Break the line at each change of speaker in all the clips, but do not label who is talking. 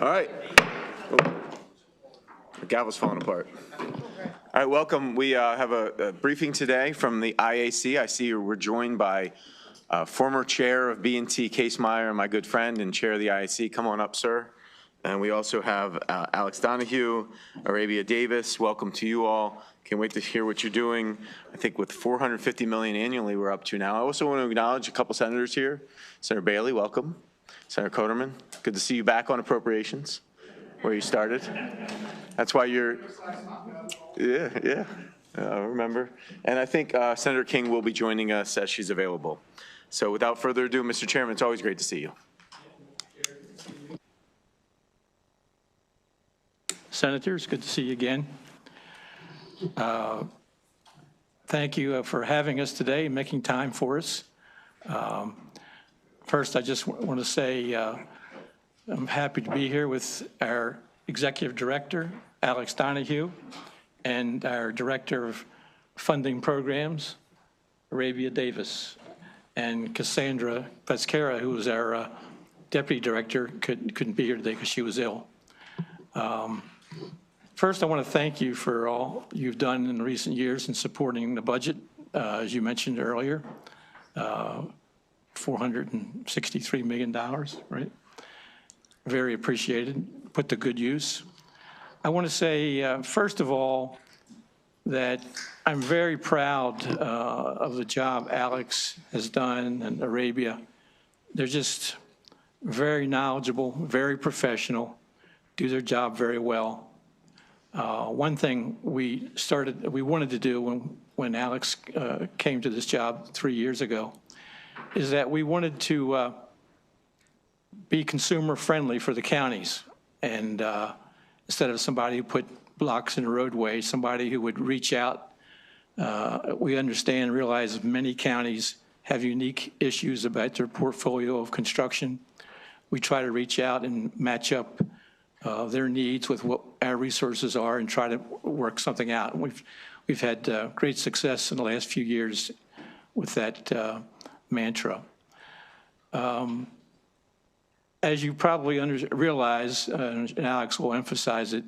All right. Oh, the gavel's falling apart. All right, welcome. We have a briefing today from the IAC. I see we're joined by former chair of B&T, Case Meyer, my good friend, and chair of the IAC. Come on up, sir. And we also have Alex Donahue, Arabia Davis. Welcome to you all. Can't wait to hear what you're doing. I think with $450 million annually we're up to now. I also want to acknowledge a couple senators here. Senator Bailey, welcome. Senator Koterman, good to see you back on appropriations, where you started. That's why you're, yeah, remember. And I think Senator King will be joining us as she's available. So without further ado, Mr. Chairman, it's always great to see you.
Senators, good to see you again. Thank you for having us today and making time for us. First, I just want to say I'm happy to be here with our Executive Director, Alex Donahue, and our Director of Funding Programs, Arabia Davis, and Cassandra Pescara, who was our Deputy Director, couldn't be here today because she was ill. First, I want to thank you for all you've done in recent years in supporting the budget, as you mentioned earlier. $463 million, right? Very appreciated, put to good use. I want to say, first of all, that I'm very proud of the job Alex has done and Arabia. They're just very knowledgeable, very professional, do their job very well. One thing we wanted to do when Alex came to this job 3 years ago is that we wanted to be consumer friendly for the counties, and instead of somebody who put blocks in the roadway, somebody who would reach out. We understand and realize many counties have unique issues about their portfolio of construction. We try to reach out and match up their needs with what our resources are and try to work something out. And we've had great success in the last few years with that mantra. As you probably realize, and Alex will emphasize it,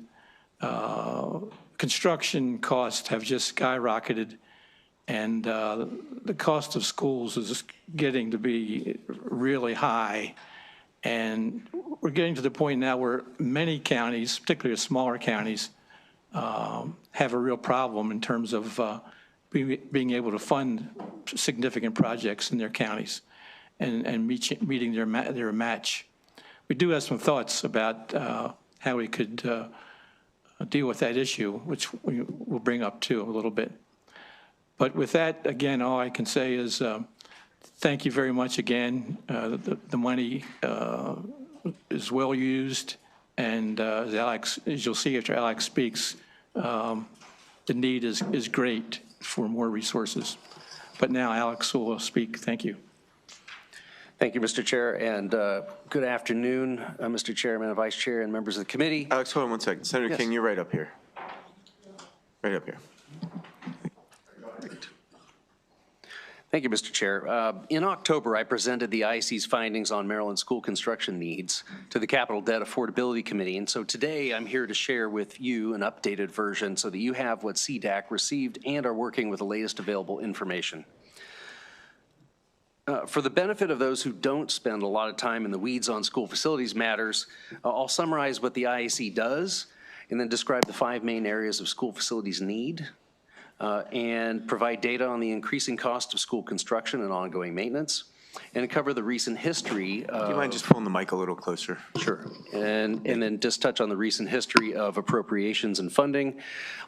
construction costs have just skyrocketed, and the cost of schools is getting to be really high. And we're getting to the point now where many counties, particularly smaller counties, have a real problem in terms of being able to fund significant projects in their counties and meeting their match. We do have some thoughts about how we could deal with that issue, which we will bring up too a little bit. But with that, again, all I can say is thank you very much again. The money is well used, and as you'll see after Alex speaks, the need is great for more resources. But now Alex will speak. Thank you.
Thank you, Mr. Chair, and good afternoon, Mr. Chairman and Vice Chair and members of the committee.
Alex, hold on one second. Senator
Yes.
King, you're right up here. Right up here.
Thank you, Mr. Chair. In October, I presented the IAC's findings on Maryland school construction needs to the Capital Debt Affordability Committee, and so today I'm here to share with you an updated version so that you have what CDAC received and are working with the latest available information. For the benefit of those who don't spend a lot of time in the weeds on school facilities matters, I'll summarize what the IAC does and then describe the 5 main areas of school facilities need and provide data on the increasing cost of school construction and ongoing maintenance, and cover the recent history.
Do you mind just pulling the mic a little closer?
Sure. And then just touch on the recent history of appropriations and funding.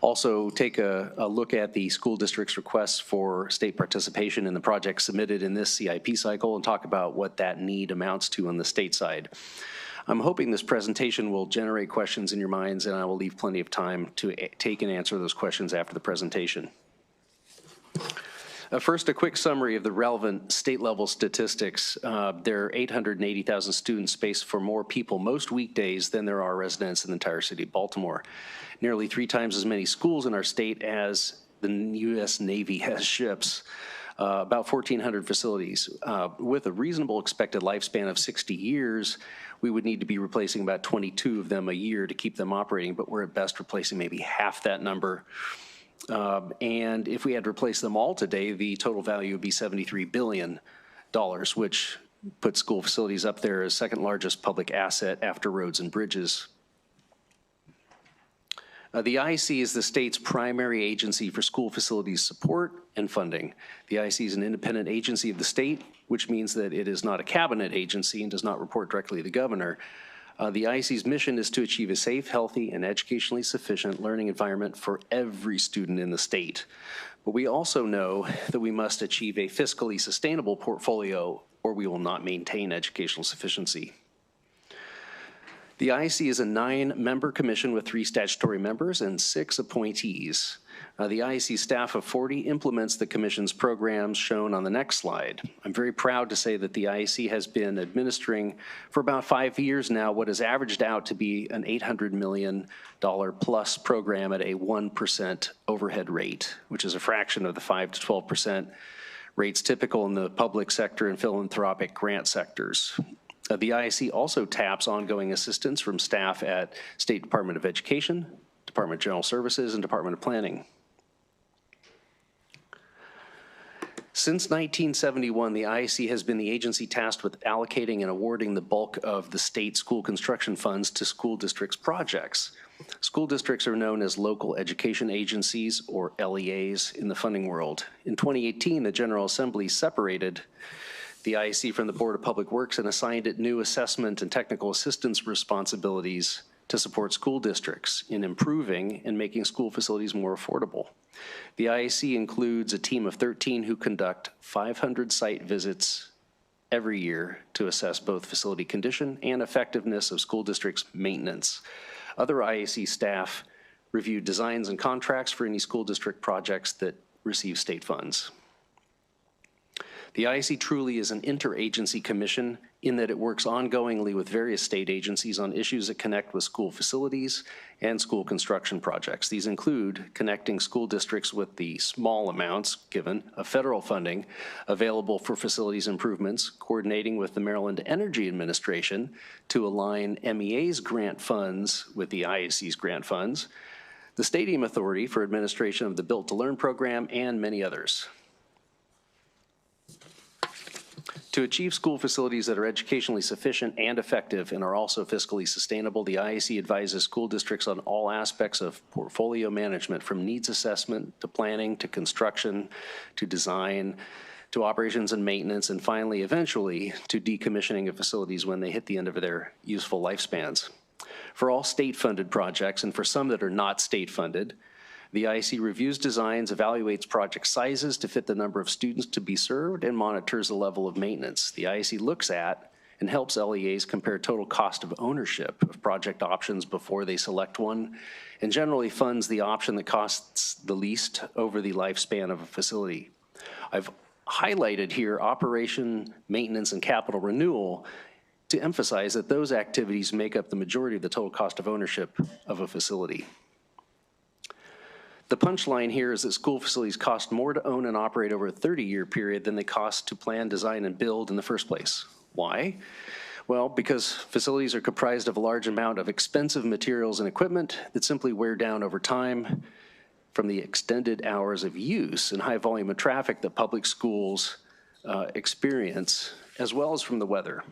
Also take a look at the school district's requests for state participation in the projects submitted in this CIP cycle and talk about what that need amounts to on the state side. I'm hoping this presentation will generate questions in your minds, and I will leave plenty of time to take and answer those questions after the presentation. First, a quick summary of the relevant state-level statistics. There are 880,000 students spaced for more people most weekdays than there are residents in the entire city of Baltimore. Nearly 3 times as many schools in our state as the U.S. Navy has ships. about 1,400 facilities. With a reasonable expected lifespan of 60 years, we would need to be replacing about 22 of them a year to keep them operating, but we're at best replacing maybe half that number. And if we had to replace them all today, the total value would be $73 billion, which puts school facilities up there as second largest public asset after roads and bridges. The IEC is the state's primary agency for school facilities support and funding. The IEC is an independent agency of the state, which means that it is not a cabinet agency and does not report directly to the governor. The IEC's mission is to achieve a safe, healthy, and educationally sufficient learning environment for every student in the state. But we also know that we must achieve a fiscally sustainable portfolio or we will not maintain educational sufficiency. The IEC is a 9-member commission with 3 statutory members and 6 appointees. The IEC staff of 40 implements the commission's programs shown on the next slide. I'm very proud to say that the IEC has been administering for about 5 years now what has averaged out to be an $800 million plus program at a 1% overhead rate, which is a fraction of the 5 to 12% rates typical in the public sector and philanthropic grant sectors. The IEC also taps ongoing assistance from staff at State Department of Education, Department of General Services, and Department of Planning. Since 1971, the IEC has been the agency tasked with allocating and awarding the bulk of the state school construction funds to school districts' projects. School districts are known as local education agencies, or LEAs, in the funding world. In 2018, the General Assembly separated the IEC from the Board of Public Works and assigned it new assessment and technical assistance responsibilities to support school districts in improving and making school facilities more affordable. The IEC includes a team of 13 who conduct 500 site visits every year to assess both facility condition and effectiveness of school districts' maintenance. Other IEC staff review designs and contracts for any school district projects that receive state funds. The IEC truly is an interagency commission in that it works ongoingly with various state agencies on issues that connect with school facilities and school construction projects. These include connecting school districts with the small amounts given of federal funding available for facilities improvements, coordinating with the Maryland Energy Administration to align MEA's grant funds with the IEC's grant funds, the Stadium Authority for administration of the Built to Learn program, and many others. To achieve school facilities that are educationally sufficient and effective and are also fiscally sustainable, the IEC advises school districts on all aspects of portfolio management, from needs assessment to planning to construction to design to operations and maintenance, and finally, eventually, to decommissioning of facilities when they hit the end of their useful lifespans. For all state-funded projects, and for some that are not state-funded, the IEC reviews designs, evaluates project sizes to fit the number of students to be served, and monitors the level of maintenance. The IEC looks at and helps LEAs compare total cost of ownership of project options before they select one, and generally funds the option that costs the least over the lifespan of a facility. I've highlighted here operation, maintenance, and capital renewal to emphasize that those activities make up the majority of the total cost of ownership of a facility. The punchline here is that school facilities cost more to own and operate over a 30-year period than they cost to plan, design, and build in the first place. Why? Well, because facilities are comprised of a large amount of expensive materials and equipment that simply wear down over time from the extended hours of use and high volume of traffic that public schools experience, as well as from the weather.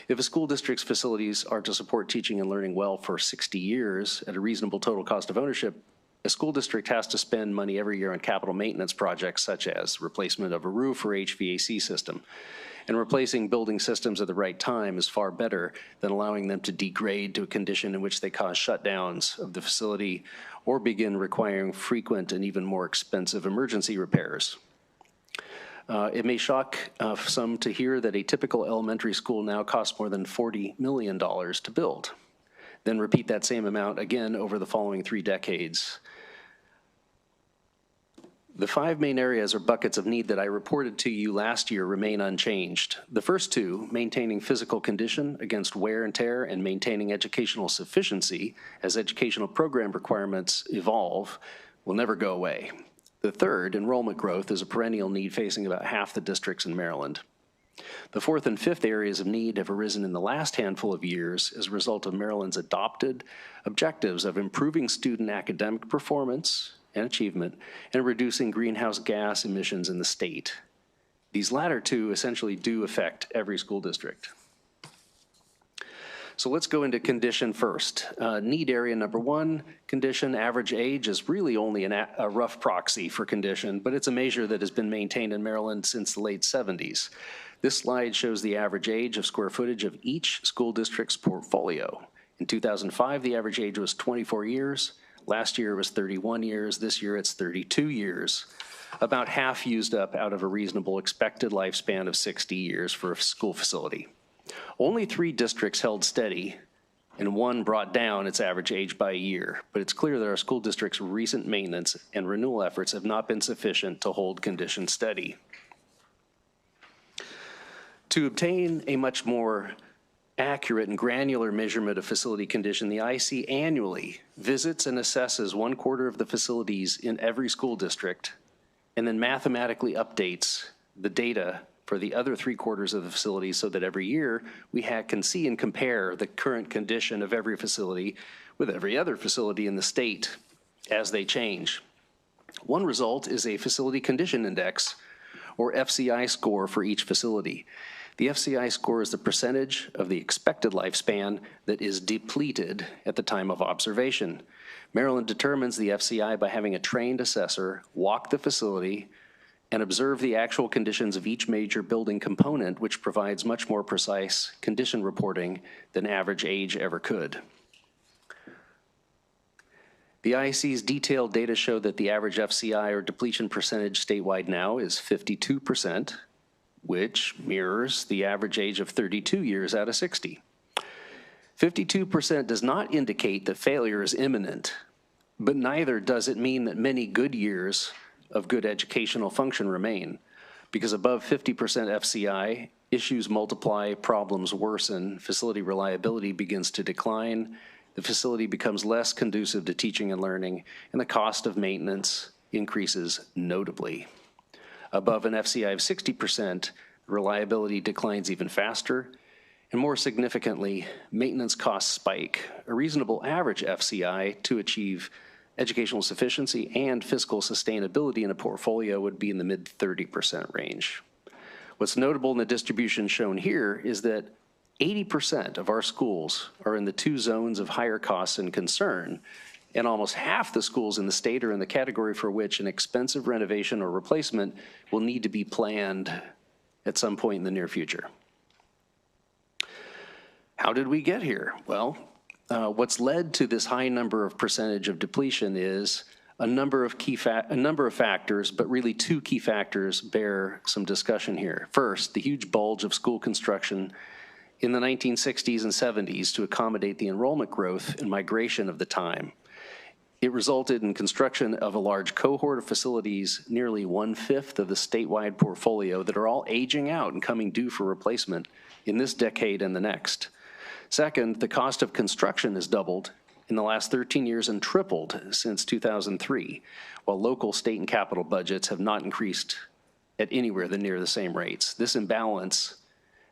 If a school district's facilities are to support teaching and learning well for 60 years at a reasonable total cost of ownership, a school district has to spend money every year on capital maintenance projects such as replacement of a roof or HVAC system. And replacing building systems at the right time is far better than allowing them to degrade to a condition in which they cause shutdowns of the facility or begin requiring frequent and even more expensive emergency repairs. It may shock some to hear that a typical elementary school now costs more than $40 million to build. Then repeat that same amount again over the following 3 decades. The 5 main areas or buckets of need that I reported to you last year remain unchanged. The first 2, maintaining physical condition against wear and tear and maintaining educational sufficiency as educational program requirements evolve, will never go away. The third, enrollment growth, is a perennial need facing about half the districts in Maryland. The fourth and fifth areas of need have arisen in the last handful of years as a result of Maryland's adopted objectives of improving student academic performance and achievement and reducing greenhouse gas emissions in the state. These latter two essentially do affect every school district. So let's go into condition first. Need area number one, condition, average age, is really only a rough proxy for condition, but it's a measure that has been maintained in Maryland since the late 70s. This slide shows the average age of square footage of each school district's portfolio. In 2005, the average age was 24 years. Last year it was 31 years. This year it's 32 years. About half used up out of a reasonable expected lifespan of 60 years for a school facility. Only 3 districts held steady, and 1 brought down its average age by a year. But it's clear that our school district's recent maintenance and renewal efforts have not been sufficient to hold condition steady. To obtain a much more accurate and granular measurement of facility condition, the IC annually visits and assesses 1/4 of the facilities in every school district and then mathematically updates the data for the other 3/4 of the facilities so that every year we can see and compare the current condition of every facility with every other facility in the state as they change. One result is a facility condition index, or FCI score, for each facility. The FCI score is the percentage of the expected lifespan that is depleted at the time of observation. Maryland determines the FCI by having a trained assessor walk the facility and observe the actual conditions of each major building component, which provides much more precise condition reporting than average age ever could. The IEC's detailed data show that the average FCI, or depletion percentage, statewide now is 52%, which mirrors the average age of 32 years out of 60. 52% does not indicate that failure is imminent, but neither does it mean that many good years of good educational function remain, because above 50% FCI, issues multiply, problems worsen, facility reliability begins to decline, the facility becomes less conducive to teaching and learning, and the cost of maintenance increases notably. Above an FCI of 60%, reliability declines even faster, and more significantly, maintenance costs spike. A reasonable average FCI to achieve educational sufficiency and fiscal sustainability in a portfolio would be in the mid-30% range. What's notable in the distribution shown here is that 80% of our schools are in the 2 zones of higher costs and concern, and almost half the schools in the state are in the category for which an expensive renovation or replacement will need to be planned at some point in the near future. How did we get here? Well, what's led to this high number of percentage of depletion is a number of factors, but really 2 key factors bear some discussion here. First, the huge bulge of school construction in the 1960s and 70s to accommodate the enrollment growth and migration of the time. It resulted in construction of a large cohort of facilities, nearly 1/5 of the statewide portfolio, that are all aging out and coming due for replacement in this decade and the next. Second, the cost of construction has doubled in the last 13 years and tripled since 2003, while local, state, and capital budgets have not increased at anywhere near the same rates. This imbalance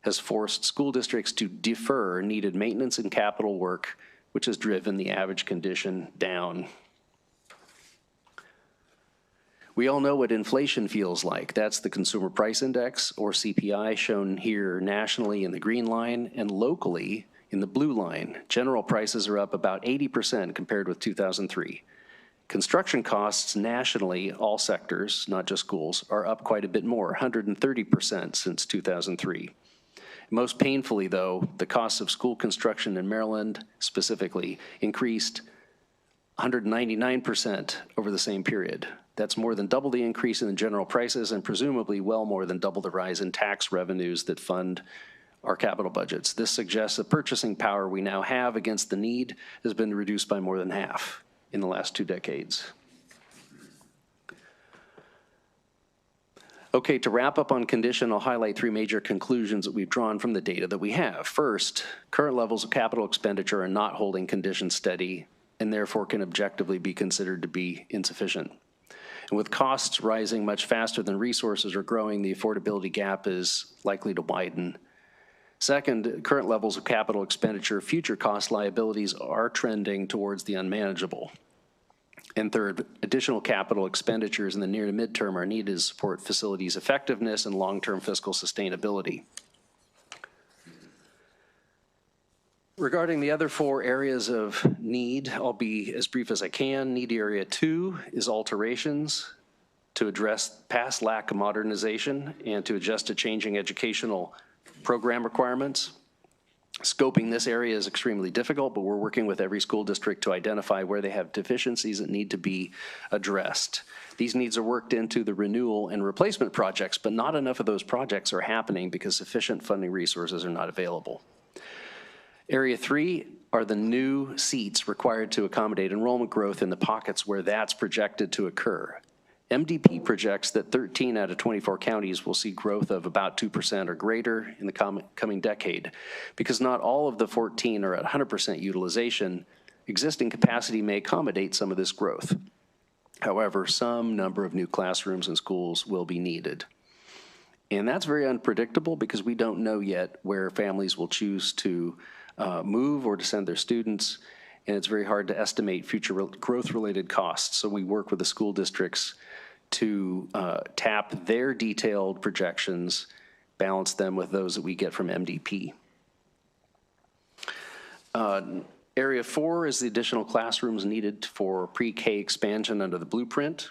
has forced school districts to defer needed maintenance and capital work, which has driven the average condition down. We all know what inflation feels like. That's the Consumer Price Index, or CPI, shown here nationally in the green line and locally in the blue line. General prices are up about 80% compared with 2003. Construction costs nationally, all sectors, not just schools, are up quite a bit more, 130% since 2003. Most painfully, though, the cost of school construction in Maryland specifically increased 199% over the same period. That's more than double the increase in the general prices and presumably well more than double the rise in tax revenues that fund our capital budgets. This suggests the purchasing power we now have against the need has been reduced by more than half in the last 2 decades. Okay, to wrap up on condition, I'll highlight 3 major conclusions that we've drawn from the data that we have. First, current levels of capital expenditure are not holding conditions steady and therefore can objectively be considered to be insufficient. And with costs rising much faster than resources are growing, the affordability gap is likely to widen. Second, current levels of capital expenditure, future cost liabilities are trending towards the unmanageable. And third, additional capital expenditures in the near to midterm are needed to support facilities' effectiveness and long-term fiscal sustainability. Regarding the other 4 areas of need, I'll be as brief as I can. Need area 2 is alterations to address past lack of modernization and to adjust to changing educational program requirements. Scoping this area is extremely difficult, but we're working with every school district to identify where they have deficiencies that need to be addressed. These needs are worked into the renewal and replacement projects, but not enough of those projects are happening because sufficient funding resources are not available. Area 3 are the new seats required to accommodate enrollment growth in the pockets where that's projected to occur. MDP projects that 13 out of 24 counties will see growth of about 2% or greater in the coming decade. Because not all of the 14 are at 100% utilization, existing capacity may accommodate some of this growth. However, some number of new classrooms and schools will be needed. And that's very unpredictable because we don't know yet where families will choose to move or to send their students, and it's very hard to estimate future growth-related costs. So we work with the school districts to tap their detailed projections, balance them with those that we get from MDP. Area 4 is the additional classrooms needed for pre-K expansion under the blueprint.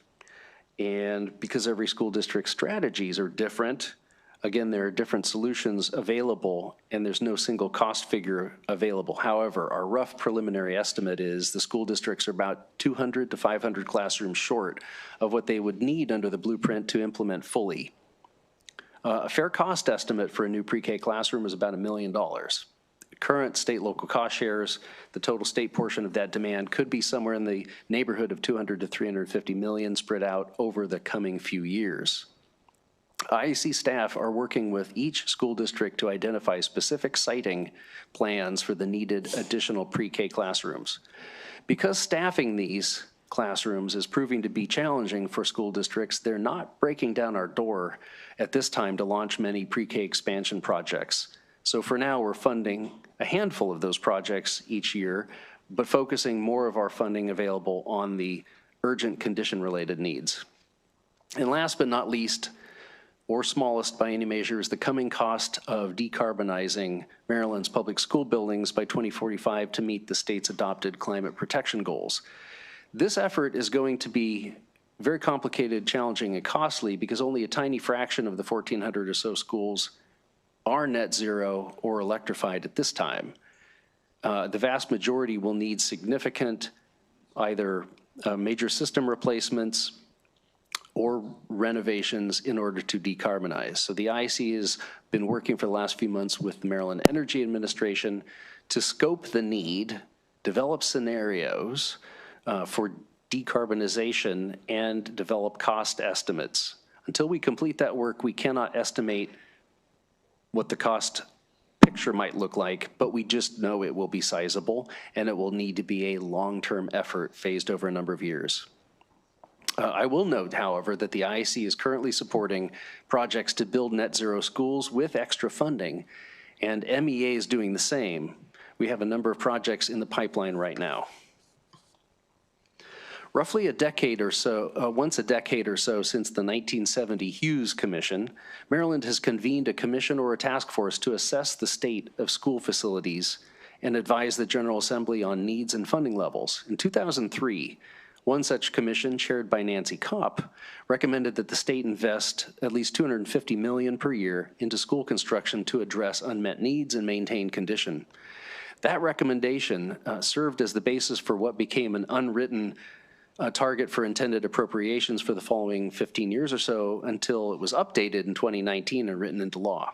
And because every school district strategies are different, again, there are different solutions available and there's no single cost figure available. However, our rough preliminary estimate is the school districts are about 200 to 500 classrooms short of what they would need under the blueprint to implement fully. A fair cost estimate for a new pre-K classroom is about $1 million. Current state local cost shares, the total state portion of that demand could be somewhere in the neighborhood of 200 to 350 million spread out over the coming few years. IAC staff are working with each school district to identify specific siting plans for the needed additional pre-K classrooms. Because staffing these classrooms is proving to be challenging for school districts, they're not breaking down our door at this time to launch many pre-K expansion projects. So for now, we're funding a handful of those projects each year, but focusing more of our funding available on the urgent condition-related needs. And last but not least, or smallest by any measure, is the coming cost of decarbonizing Maryland's public school buildings by 2045 to meet the state's adopted climate protection goals. This effort is going to be very complicated, challenging, and costly because only a tiny fraction of the 1,400 or so schools are net zero or electrified at this time. The vast majority will need significant either major system replacements or renovations in order to decarbonize. So the IC has been working for the last few months with the Maryland Energy Administration to scope the need, develop scenarios for decarbonization, and develop cost estimates. Until we complete that work, we cannot estimate what the cost picture might look like, but we just know it will be sizable and it will need to be a long-term effort phased over a number of years. I will note, however, that the IAC is currently supporting projects to build net zero schools with extra funding, and MEA is doing the same. We have a number of projects in the pipeline right now. Roughly a decade or so, once a decade or so since the 1970 Hughes Commission, Maryland has convened a commission or a task force to assess the state of school facilities and advise the General Assembly on needs and funding levels. In 2003, one such commission, chaired by Nancy Kopp, recommended that the state invest at least $250 million per year into school construction to address unmet needs and maintain condition. That recommendation served as the basis for what became an unwritten target for intended appropriations for the following 15 years or so until it was updated in 2019 and written into law.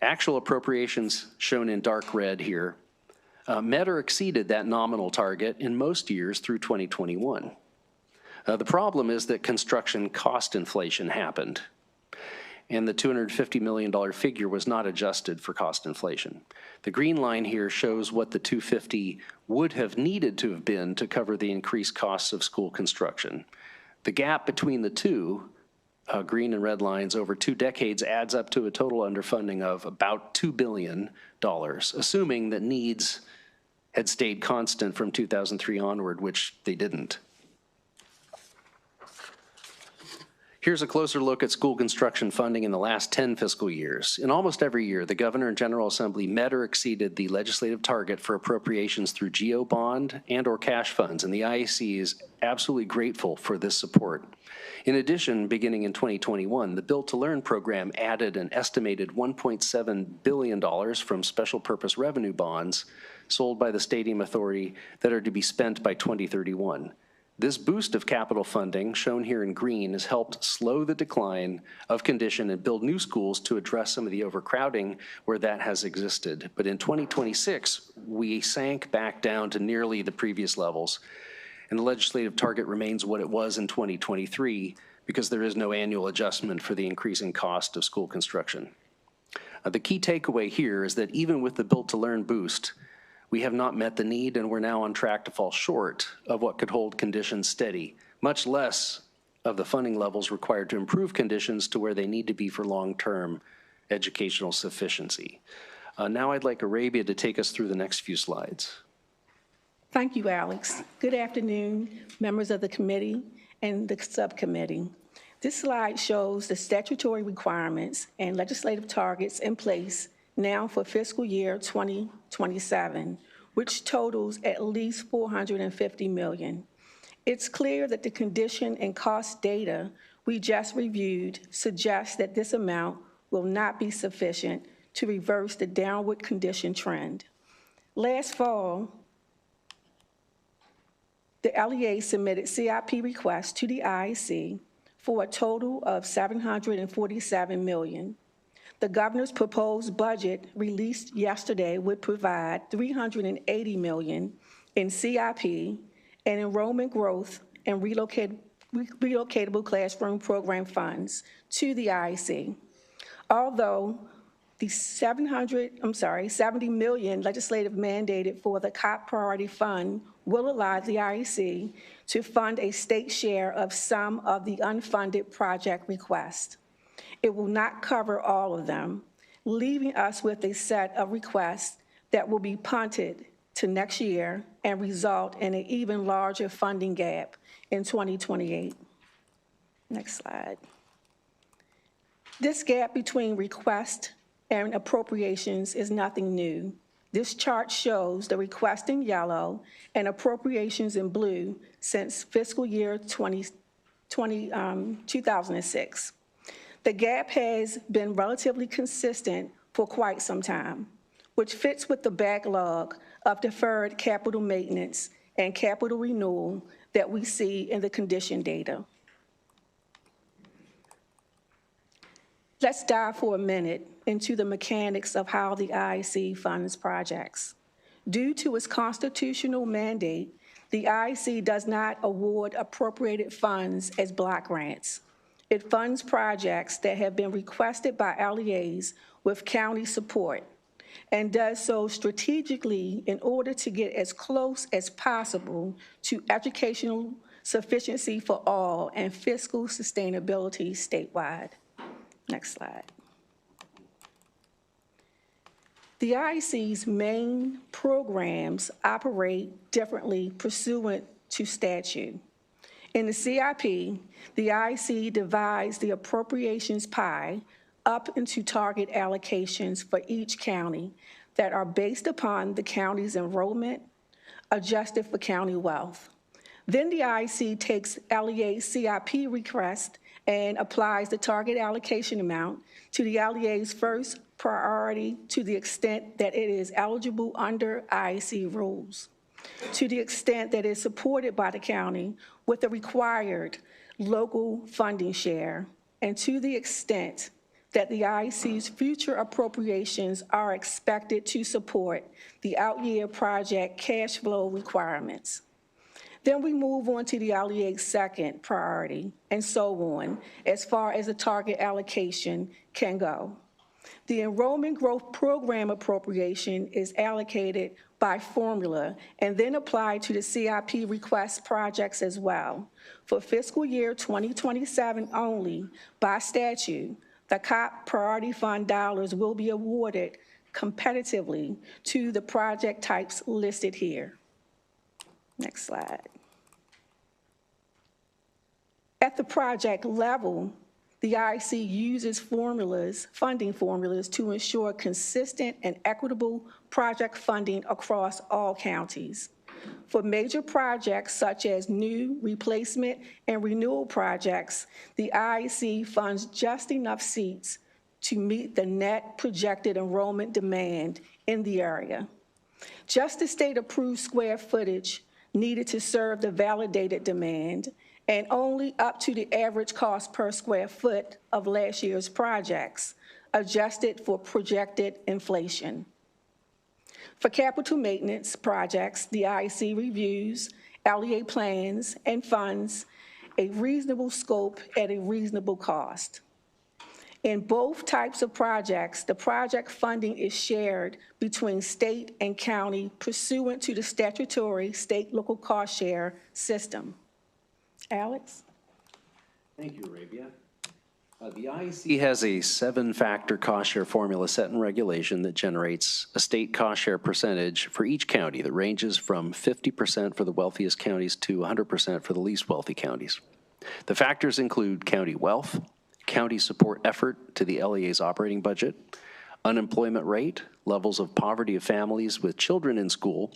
Actual appropriations, shown in dark red here, met or exceeded that nominal target in most years through 2021. The problem is that construction cost inflation happened, and the $250 million figure was not adjusted for cost inflation. The green line here shows what the $250 would have needed to have been to cover the increased costs of school construction. The gap between the two, green and red lines, over 2 decades adds up to a total underfunding of about $2 billion, assuming that needs had stayed constant from 2003 onward, which they didn't. Here's a closer look at school construction funding in the last 10 fiscal years. In almost every year, the Governor and General Assembly met or exceeded the legislative target for appropriations through GO bond and/or cash funds, and the IAC is absolutely grateful for this support. In addition, beginning in 2021, the Build to Learn program added an estimated $1.7 billion from special purpose revenue bonds sold by the Stadium Authority that are to be spent by 2031. This boost of capital funding, shown here in green, has helped slow the decline of condition and build new schools to address some of the overcrowding where that has existed. But in 2026, we sank back down to nearly the previous levels, and the legislative target remains what it was in 2023 because there is no annual adjustment for the increasing cost of school construction. The key takeaway here is that even with the Build to Learn boost, we have not met the need, and we're now on track to fall short of what could hold conditions steady, much less of the funding levels required to improve conditions to where they need to be for long-term educational sufficiency. Now I'd like Arabia to take us through the next few slides.
Thank you, Alex. Good afternoon, members of the committee and the subcommittee. This slide shows the statutory requirements and legislative targets in place now for fiscal year 2027, which totals at least $450 million. It's clear that the condition and cost data we just reviewed suggests that this amount will not be sufficient to reverse the downward condition trend. Last fall, the LEA submitted CIP requests to the IAC for a total of $747 million. The governor's proposed budget released yesterday would provide $380 million in CIP and enrollment growth and relocatable classroom program funds to the IAC. Although the $70 million legislative mandated for the COP Priority Fund will allow the IAC to fund a state share of some of the unfunded project requests. It will not cover all of them, leaving us with a set of requests that will be punted to next year and result in an even larger funding gap in 2028. Next slide. This gap between request and appropriations is nothing new. This chart shows the request in yellow and appropriations in blue since fiscal year 2006. The gap has been relatively consistent for quite some time, which fits with the backlog of deferred capital maintenance and capital renewal that we see in the condition data. Let's dive for a minute into the mechanics of how the IAC funds projects. Due to its constitutional mandate, the IAC does not award appropriated funds as block grants. It funds projects that have been requested by LEAs with county support and does so strategically in order to get as close as possible to educational sufficiency for all and fiscal sustainability statewide. Next slide. The IAC's main programs operate differently pursuant to statute. In the CIP, the IAC divides the appropriations pie up into target allocations for each county that are based upon the county's enrollment, adjusted for county wealth. Then the IAC takes LEA CIP request and applies the target allocation amount to the LEA's first priority to the extent that it is eligible under IAC rules, to the extent that it is supported by the county with the required local funding share, and to the extent that the IAC's future appropriations are expected to support the out-year project cash flow requirements. Then we move on to the LEA's second priority, and so on, as far as the target allocation can go. The enrollment growth program appropriation is allocated by formula and then applied to the CIP request projects as well. For fiscal year 2027 only, by statute, the COP Priority Fund dollars will be awarded competitively to the project types listed here. Next slide. At the project level, the IEC uses funding formulas to ensure consistent and equitable project funding across all counties. For major projects such as new, replacement, and renewal projects, the IEC funds just enough seats to meet the net projected enrollment demand in the area. Just the state-approved square footage needed to serve the validated demand, and only up to the average cost per square foot of last year's projects, adjusted for projected inflation. For capital maintenance projects, the IEC reviews LEA plans and funds a reasonable scope at a reasonable cost. In both types of projects, the project funding is shared between state and county pursuant to the statutory state-local cost share system. Alex?
Thank you, Arabia. The IEC has a 7-factor cost share formula set in regulation that generates a state cost share percentage for each county that ranges from 50% for the wealthiest counties to 100% for the least wealthy counties. The factors include county wealth, county support effort to the LEA's operating budget, unemployment rate, levels of poverty of families with children in school,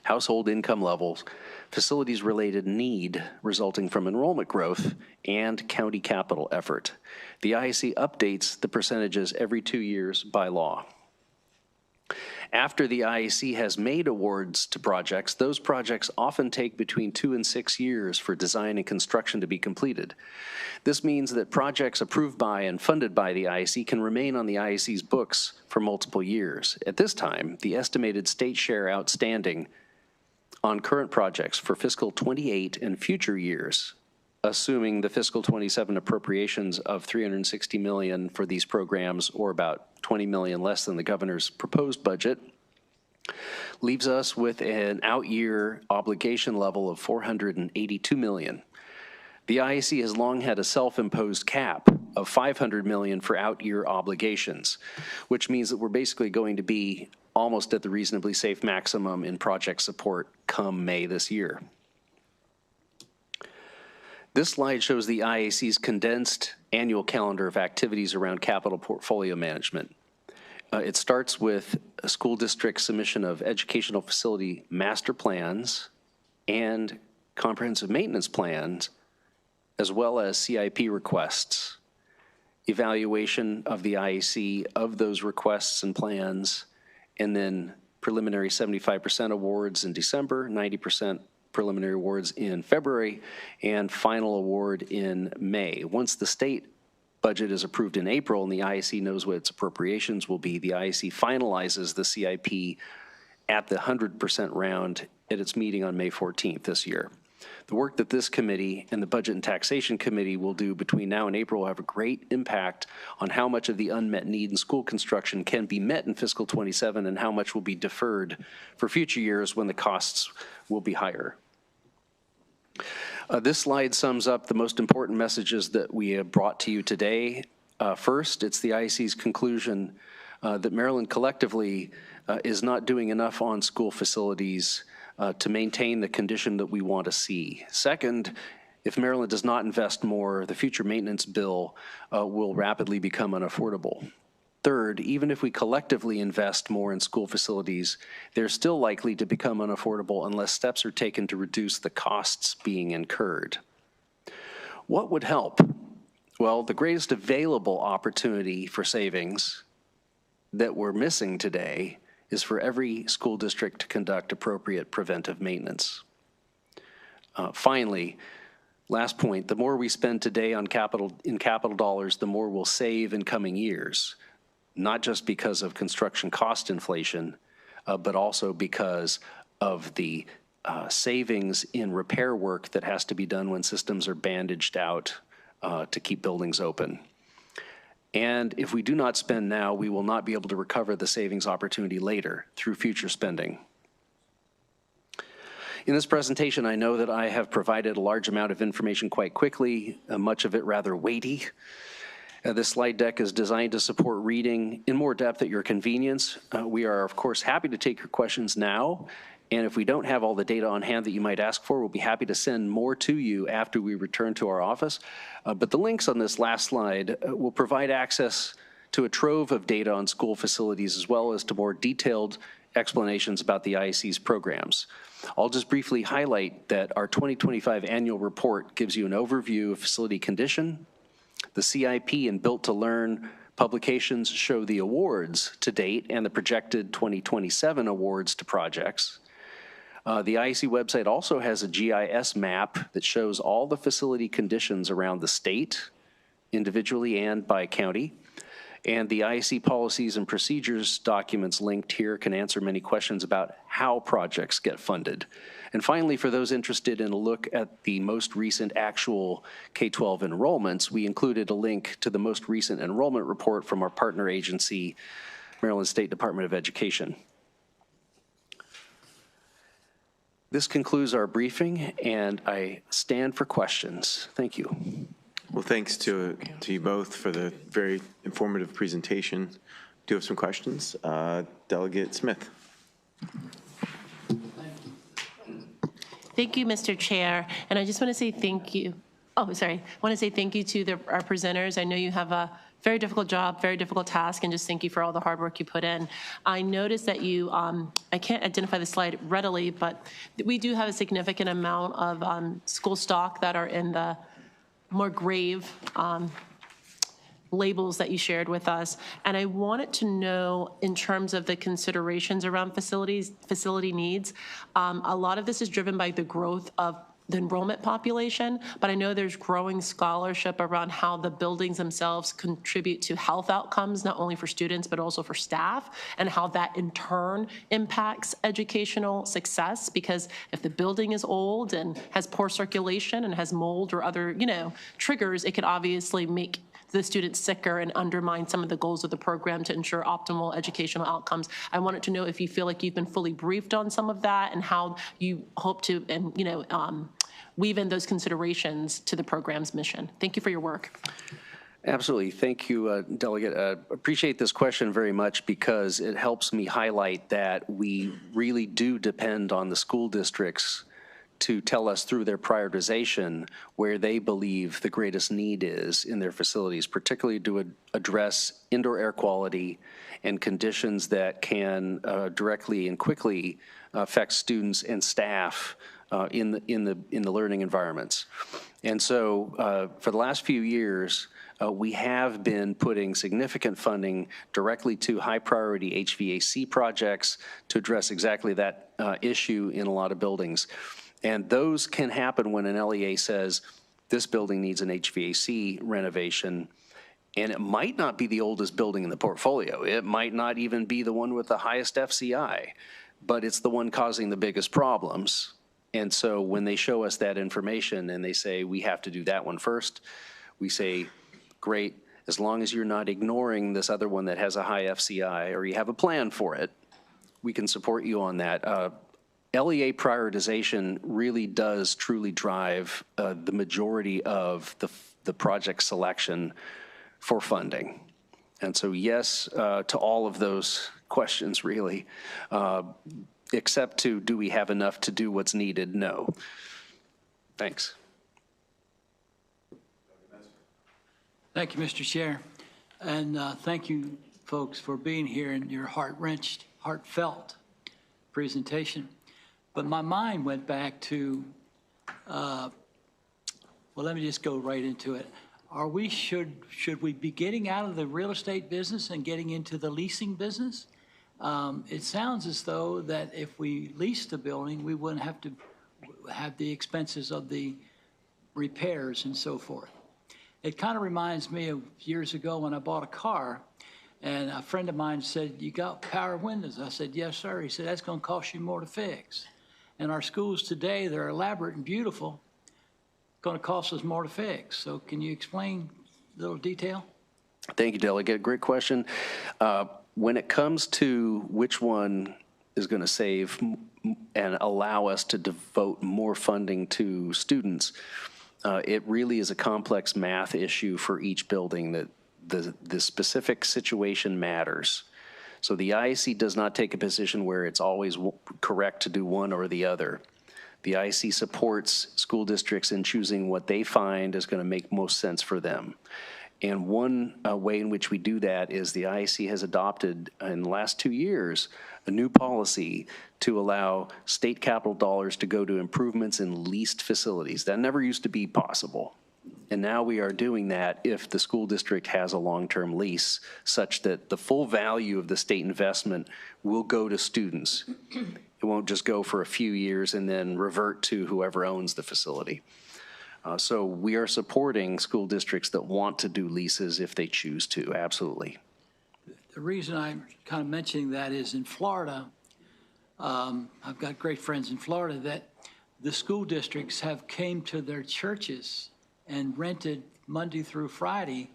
household income levels, facilities-related need resulting from enrollment growth, and county capital effort. The IEC updates the percentages every 2 years by law. After the IEC has made awards to projects, those projects often take between 2 and 6 years for design and construction to be completed. This means that projects approved by and funded by the IEC can remain on the IEC's books for multiple years. At this time, the estimated state share outstanding on current projects for fiscal 28 and future years, assuming the fiscal 27 appropriations of $360 million for these programs, or about $20 million less than the governor's proposed budget, leaves us with an out-year obligation level of $482 million. The IEC has long had a self-imposed cap of $500 million for out-year obligations, which means that we're basically going to be almost at the reasonably safe maximum in project support come May this year. This slide shows the IAC's condensed annual calendar of activities around capital portfolio management. It starts with a school district submission of educational facility master plans and comprehensive maintenance plans, as well as CIP requests, evaluation of the IAC of those requests and plans, and then preliminary 75% awards in December, 90% preliminary awards in February, and final award in May. Once the state budget is approved in April and the IEC knows what its appropriations will be, the IEC finalizes the CIP at the 100% round at its meeting on May 14th this year. The work that this committee and the Budget and Taxation Committee will do between now and April will have a great impact on how much of the unmet need in school construction can be met in fiscal 27 and how much will be deferred for future years when the costs will be higher. This slide sums up the most important messages that we have brought to you today. First, it's the IEC's conclusion that Maryland collectively is not doing enough on school facilities to maintain the condition that we want to see. Second, if Maryland does not invest more, the future maintenance bill will rapidly become unaffordable. Third, even if we collectively invest more in school facilities, they're still likely to become unaffordable unless steps are taken to reduce the costs being incurred. What would help? Well, the greatest available opportunity for savings that we're missing today is for every school district to conduct appropriate preventive maintenance. Finally, last point, the more we spend today on capital dollars, the more we'll save in coming years, not just because of construction cost inflation, but also because of the savings in repair work that has to be done when systems are bandaged out to keep buildings open. And if we do not spend now, we will not be able to recover the savings opportunity later through future spending. In this presentation, I know that I have provided a large amount of information quite quickly, much of it rather weighty. This slide deck is designed to support reading in more depth at your convenience. We are, of course, happy to take your questions now. And if we don't have all the data on hand that you might ask for, we'll be happy to send more to you after we return to our office. But the links on this last slide will provide access to a trove of data on school facilities, as well as to more detailed explanations about the IAC's programs. I'll just briefly highlight that our 2025 annual report gives you an overview of facility condition. The CIP and Built to Learn publications show the awards to date and the projected 2027 awards to projects. The IAC website also has a GIS map that shows all the facility conditions around the state, individually and by county. And the IAC policies and procedures documents linked here can answer many questions about how projects get funded. And finally, for those interested in a look at the most recent actual K-12 enrollments, we included a link to the most recent enrollment report from our partner agency, Maryland State Department of Education. This concludes our briefing, and I stand for questions. Thank you.
Well, thanks to you both for the very informative presentation. Do you have some questions? Delegate Smith.
Thank you, Mr. Chair. And I just want to say thank you. Oh, sorry. I want to say thank you to our presenters. I know you have a very difficult job, very difficult task, and just thank you for all the hard work you put in. I noticed that you, I can't identify the slide readily, but we do have a significant amount of school stock that are in the more grave labels that you shared with us. And I wanted to know, in terms of the considerations around facility needs, a lot of this is driven by the growth of the enrollment population, but I know there's growing scholarship around how the buildings themselves contribute to health outcomes, not only for students, but also for staff, and how that in turn impacts educational success. Because if the building is old and has poor circulation and has mold or other, triggers, it could obviously make the students sicker and undermine some of the goals of the program to ensure optimal educational outcomes. I wanted to know if you feel like you've been fully briefed on some of that and how you hope to, weave in those considerations to the program's mission. Thank you for your work.
Absolutely. Thank you, Delegate. Appreciate this question very much because it helps me highlight that we really do depend on the school districts to tell us through their prioritization where they believe the greatest need is in their facilities, particularly to address indoor air quality and conditions that can directly and quickly affect students and staff in the learning environments. And so for the last few years, we have been putting significant funding directly to high priority HVAC projects to address exactly that issue in a lot of buildings. And those can happen when an LEA says, this building needs an HVAC renovation, and it might not be the oldest building in the portfolio. It might not even be the one with the highest FCI, but it's the one causing the biggest problems. And so when they show us that information and they say, we have to do that one first, we say, great, as long as you're not ignoring this other one that has a high FCI or you have a plan for it, we can support you on that. LEA prioritization really does truly drive the majority of the project selection for funding. And so yes, to all of those questions really, except to do we have enough to do what's needed? No. Thanks.
Thank you, Mr. Chair. And thank you folks for being here and your heart-wrenched, heartfelt presentation. But my mind went back to, well, let me just go right into it. Should we be getting out of the real estate business and getting into the leasing business? It sounds as though that if we leased the building, we wouldn't have to have the expenses of the repairs and so forth. It kind of reminds me of years ago when I bought a car, and a friend of mine said, you got power windows? I said, yes, sir. He said, that's going to cost you more to fix. And our schools today, they're elaborate and beautiful, going to cost us more to fix. So can you explain a little detail?
Thank you, Delegate. Great question. When it comes to which one is going to save and allow us to devote more funding to students. It really is a complex math issue for each building that the specific situation matters. So the IAC does not take a position where it's always correct to do one or the other. The IAC supports school districts in choosing what they find is going to make most sense for them. And one way in which we do that is the IAC has adopted in the last 2 years a new policy to allow state capital dollars to go to improvements in leased facilities. That never used to be possible. And now we are doing that if the school district has a long-term lease such that the full value of the state investment will go to students. It won't just go for a few years and then revert to whoever owns the facility. So we are supporting school districts that want to do leases if they choose to, absolutely.
The reason I'm kind of mentioning that is in Florida, I've got great friends in Florida that the school districts have came to their churches and rented Monday through Friday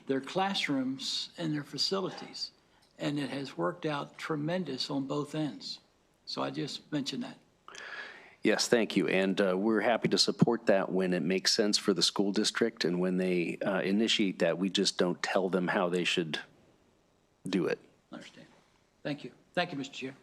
their classrooms and their facilities. And it has worked out tremendous on both ends. So I just mentioned that.
Yes, thank you. And we're happy to support that when it makes sense for the school district. And when they initiate that, we just don't tell them how they should do it.
Understand. Thank you. Thank you, Mr. Chair.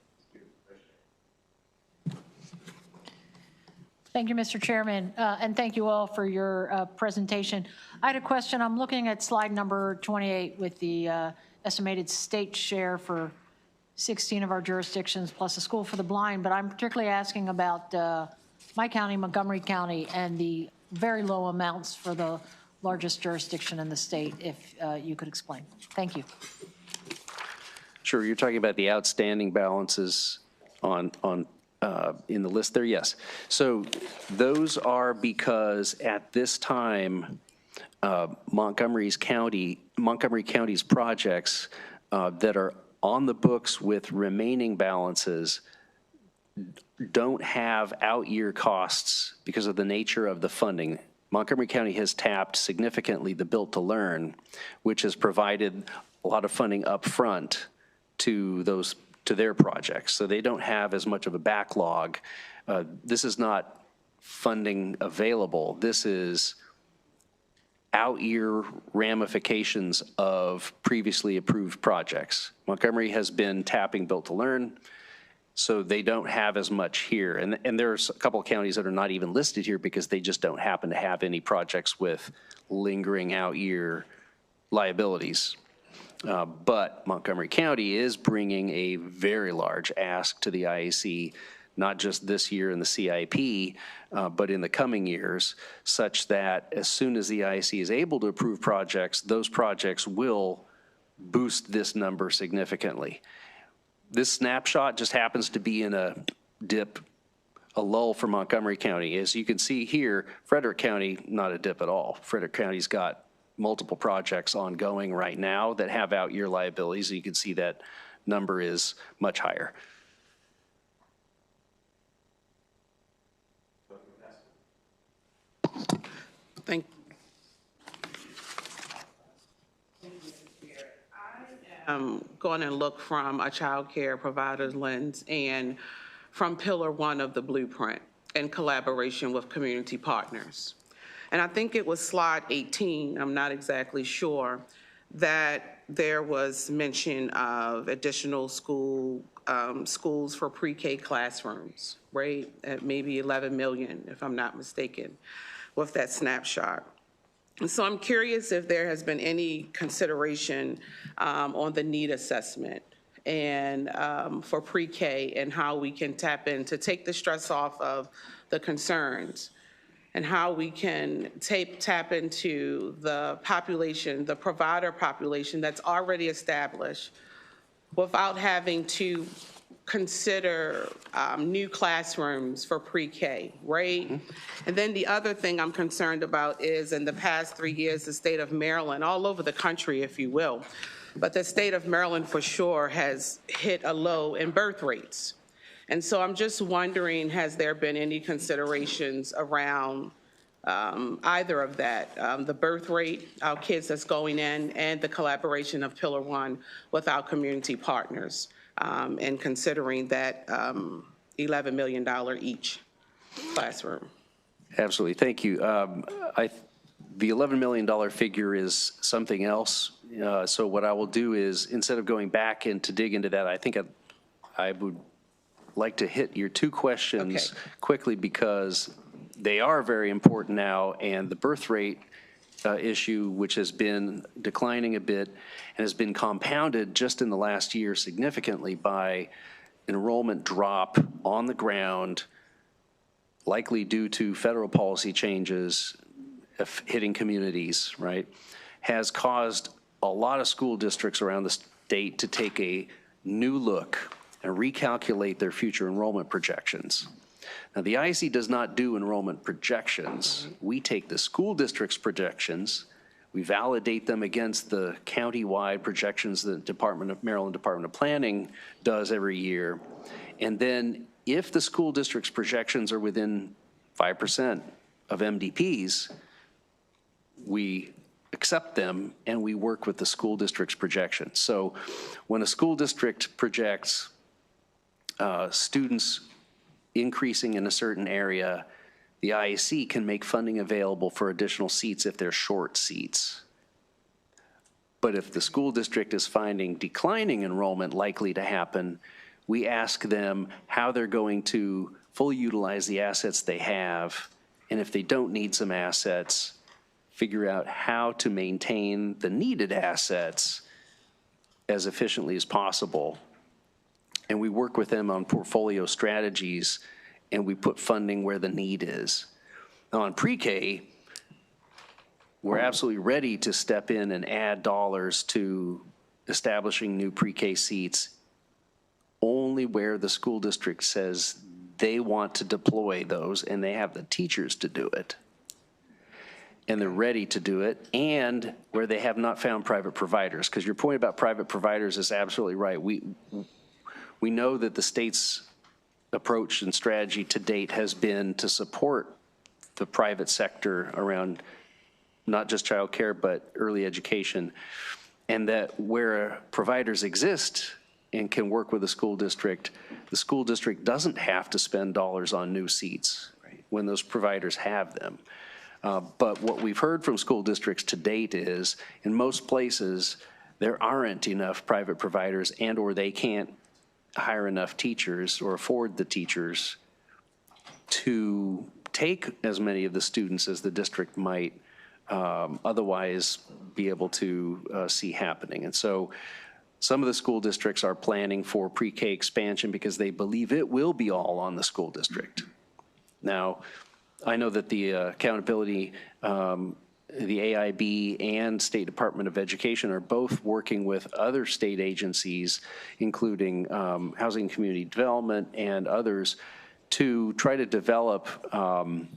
Thank you, Mr. Chairman, and thank you all for your presentation. I had a question. I'm looking at slide number 28 with the estimated state share for 16 of our jurisdictions plus a school for the blind, but I'm particularly asking about my county, Montgomery County, and the very low amounts for the largest jurisdiction in the state, if you could explain. Thank you.
Sure, you're talking about the outstanding balances in the list there, yes. So those are because at this time, Montgomery County's projects that are on the books with remaining balances don't have out-year costs because of the nature of the funding. Montgomery County has tapped significantly the Built to Learn, which has provided a lot of funding up front to their projects. So they don't have as much of a backlog. This is not funding available. This is out-year ramifications of previously approved projects. Montgomery has been tapping Built to Learn, so they don't have as much here. And there's a couple of counties that are not even listed here because they just don't happen to have any projects with lingering out-year liabilities. But Montgomery County is bringing a very large ask to the IAC, not just this year in the CIP, but in the coming years, such that as soon as the IAC is able to approve projects, those projects will boost this number significantly. This snapshot just happens to be in a dip, a lull for Montgomery County. As you can see here, Frederick County, not a dip at all. Frederick County's got multiple projects ongoing right now that have out-year liabilities. So you can see that number is much higher.
Thank I'm going to look from a child care provider's lens and from Pillar 1 of the blueprint in collaboration with community partners. And I think it was slide 18, I'm not exactly sure, that there was mention of additional schools for pre-K classrooms, right? At maybe 11 million, if I'm not mistaken, with that snapshot. And so I'm curious if there has been any consideration on the need assessment and for pre-K and how we can tap in to take the stress off of the concerns and how we can tap into the population, the provider population that's already established without having to consider new classrooms for pre-K, right? Mm-hmm. And then the other thing I'm concerned about is in the past 3 years, the state of Maryland, all over the country, if you will, but the state of Maryland for sure has hit a low in birth rates. And so I'm just wondering, has there been any considerations around either of that, the birth rate, our kids that's going in, and the collaboration of Pillar 1 with our community partners, and considering that, $11 million each classroom.
Absolutely, thank you. The $11 million figure is something else. So what I will do is, instead of going back and to dig into that, I think I would like to hit your two questions quickly, because they are very important now, and the birth rate issue, which has been declining a bit and has been compounded just in the last year significantly by enrollment drop on the ground, likely due to federal policy changes hitting communities, right, has caused a lot of school districts around the state to take a new look and recalculate their future enrollment projections. Now, the IEC does not do enrollment projections. We take the school district's projections, we validate them against the county-wide projections the Maryland Department of Planning does every year, and then if the school district's projections are within 5% of MDPs, we accept them and we work with the school district's projections. So when a school district projects students increasing in a certain area, the IEC can make funding available for additional seats if they're short seats. But if the school district is finding declining enrollment likely to happen, we ask them how they're going to fully utilize the assets they have, and if they don't need some assets, figure out how to maintain the needed assets as efficiently as possible. And we work with them on portfolio strategies, and we put funding where the need is. Now, on pre-K, we're absolutely ready to step in and add dollars to establishing new pre-K seats only where the school district says they want to deploy those and they have the teachers to do it. And they're ready to do it, and where they have not found private providers. Because your point about private providers is absolutely right. We know that the state's approach and strategy to date has been to support the private sector around not just child care, but early education. And that where providers exist and can work with the school district doesn't have to spend dollars on new seats when those providers have them. But what we've heard from school districts to date is, in most places, there aren't enough private providers and or they can't hire enough teachers or afford the teachers to take as many of the students as the district might otherwise be able to see happening. And so some of the school districts are planning for pre-K expansion because they believe it will be all on the school district. Now, I know that the accountability, the AIB and State Department of Education are both working with other state agencies, including Housing and Community Development and others, to try to develop and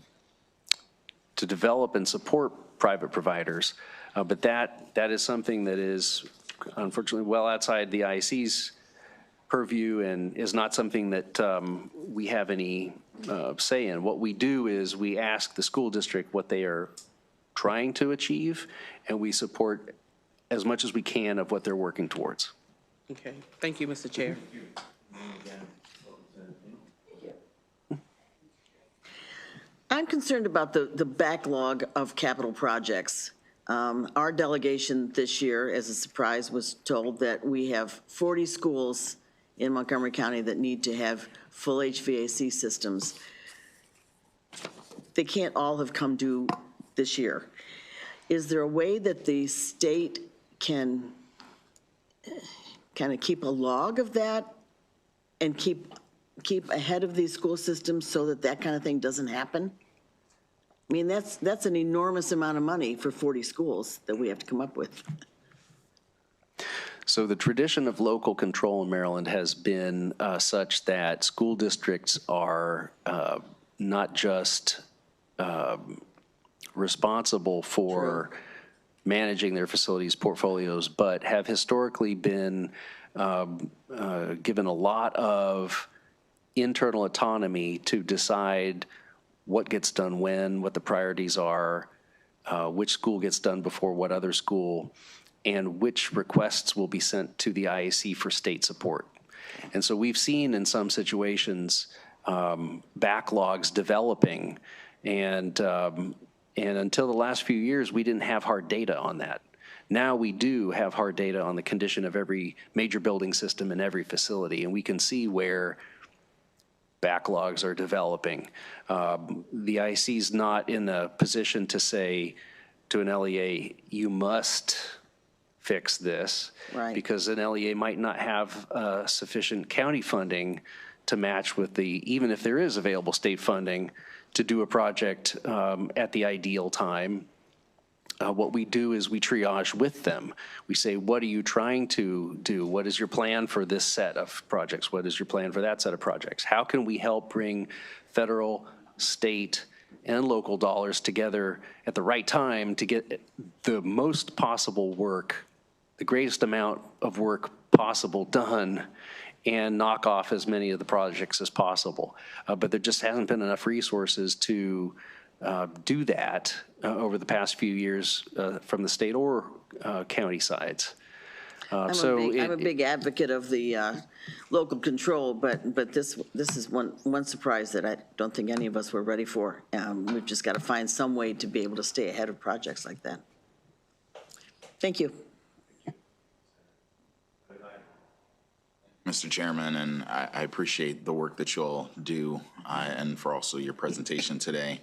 support private providers. But that is something that is unfortunately well outside the IEC's purview and is not something that we have any say in. What we do is we ask the school district what they are trying to achieve, and we support as much as we can of what they're working towards.
Okay, thank you, Mr. Chair.
I'm concerned about the backlog of capital projects. Our delegation this year, as a surprise, was told that we have 40 schools in Montgomery County that need to have full HVAC systems. They can't all have come due this year. Is there a way that the state can kind of keep a log of that and keep ahead of these school systems so that that kind of thing doesn't happen? I mean, that's an enormous amount of money for 40 schools that we have to come up with.
So the tradition of local control in Maryland has been such that school districts are not just responsible for managing their facilities portfolios, but have historically been given a lot of internal autonomy to decide what gets done when, what the priorities are, which school gets done before what other school, and which requests will be sent to the IAC for state support. And so we've seen in some situations backlogs developing. And until the last few years, we didn't have hard data on that. Now we do have hard data on the condition of every major building system in every facility, and we can see where backlogs are developing. The IC is not in a position to say to an LEA, you must fix this.
Right.
Because an LEA might not have sufficient county funding to match with even if there is available state funding, to do a project at the ideal time. What we do is we triage with them. We say, what are you trying to do? What is your plan for this set of projects? What is your plan for that set of projects? How can we help bring federal, state, and local dollars together at the right time to get the most possible work, the greatest amount of work possible done, and knock off as many of the projects as possible. But there just hasn't been enough resources to do that over the past few years from the state or county sides.
I'm a big advocate of the local control, but this is one surprise that I don't think any of us were ready for. We've just got to find some way to be able to stay ahead of projects like that. Thank you.
Mr. Chairman, and I appreciate the work that you all do and for also your presentation today.